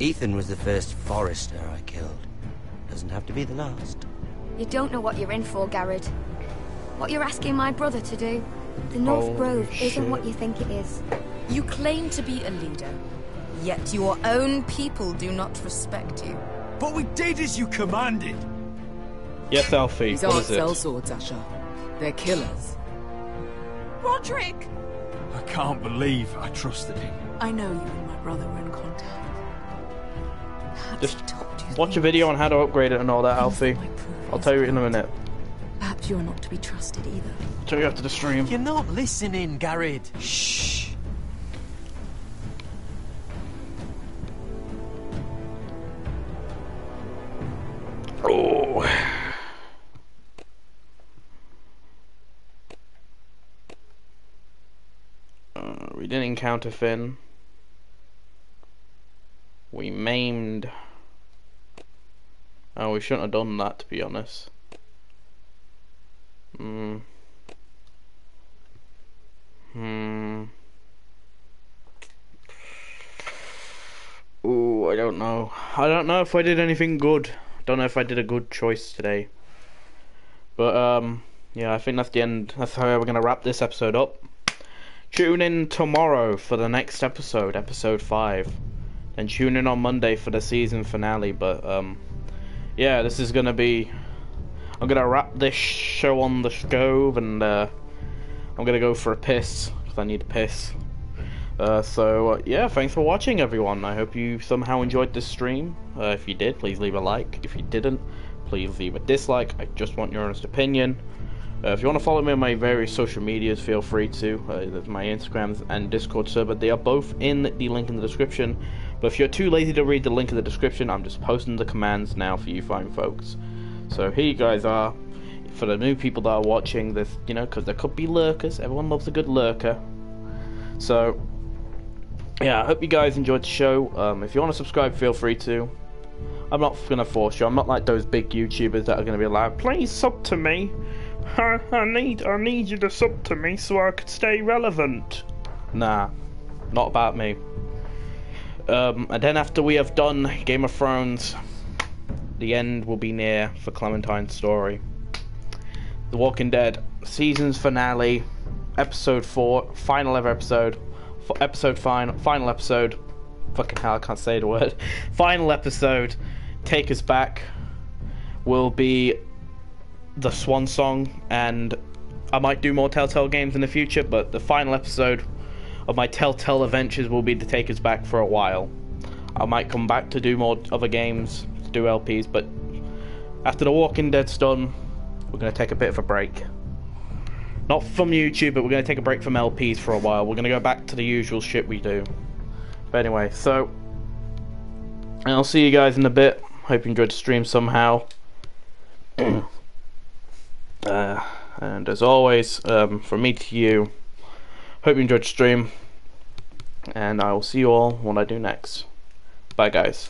Speaker 15: Ethan was the first Forester I killed. Doesn't have to be the last.
Speaker 16: You don't know what you're in for, Garrett. What you're asking my brother to do. The North Grove isn't what you think it is.
Speaker 20: You claim to be a leader, yet your own people do not respect you.
Speaker 7: But we did as you commanded.
Speaker 1: Yes, Alfie.
Speaker 2: These
Speaker 1: What
Speaker 2: aren't
Speaker 1: is it?
Speaker 2: sellswords, Asher. They're killers.
Speaker 19: Roderick!
Speaker 7: I can't believe I trusted him.
Speaker 17: I know you and my brother were in contact.
Speaker 1: Just watch a video on how to upgrade it and all that, Alfie. I'll tell you in a minute.
Speaker 17: Perhaps you're not to be trusted either.
Speaker 1: I'll tell you after the stream.
Speaker 14: You're not listening, Garrett.
Speaker 1: Shh. Oh. We didn't encounter Finn. We maimed... Oh, we shouldn't have done that, to be honest. Ooh, I don't know. I don't know if I did anything good. Don't know if I did a good choice today. But, yeah, I think that's the end. That's how we're going to wrap this episode up. Tune in tomorrow for the next episode, episode 5. Then tune in on Monday for the season finale. But, yeah, this is going to be... I'm going to wrap this show on the stove, and I'm going to go for a piss, because I need a piss. Yeah, thanks for watching, everyone. I hope you somehow enjoyed this stream. If you did, please leave a like. If you didn't, please leave a dislike. I just want your honest opinion. If you want to follow me on my various social medias, feel free to. There's my Instagrams and Discord server. They are both in the link in the description. But if you're too lazy to read the link in the description, I'm just posting the commands now for you fine folks. So here you guys are. For the new people that are watching this, you know, because there could be lurkers. Everyone loves a good lurker. So, yeah, I hope you guys enjoyed the show. If you want to subscribe, feel free to. I'm not going to force you. I'm not like those big YouTubers that are going to be like, please sub to me. I need you to sub to me so I could stay relevant. Nah, not about me. And then after we have done Game of Thrones, the end will be near for Clementine's story. The Walking Dead season's finale, episode 4, final ever episode, final episode. Fucking hell, I can't say the word. Final episode, Take Us Back, will be the swan song, and I might do more Telltale games in the future, but the final episode of my Telltale adventures will be to take us back for a while. I might come back to do more other games, to do LPs, but after The Walking Dead's done, we're going to take a bit of a break. Not from YouTube, but we're going to take a break from LPs for a while. We're going to go back to the usual shit we do. But anyway, so I'll see you guys in a bit. Hope you enjoyed the stream somehow. And as always, from me to you, hope you enjoyed the stream, and I will see you all when I do next. Bye guys.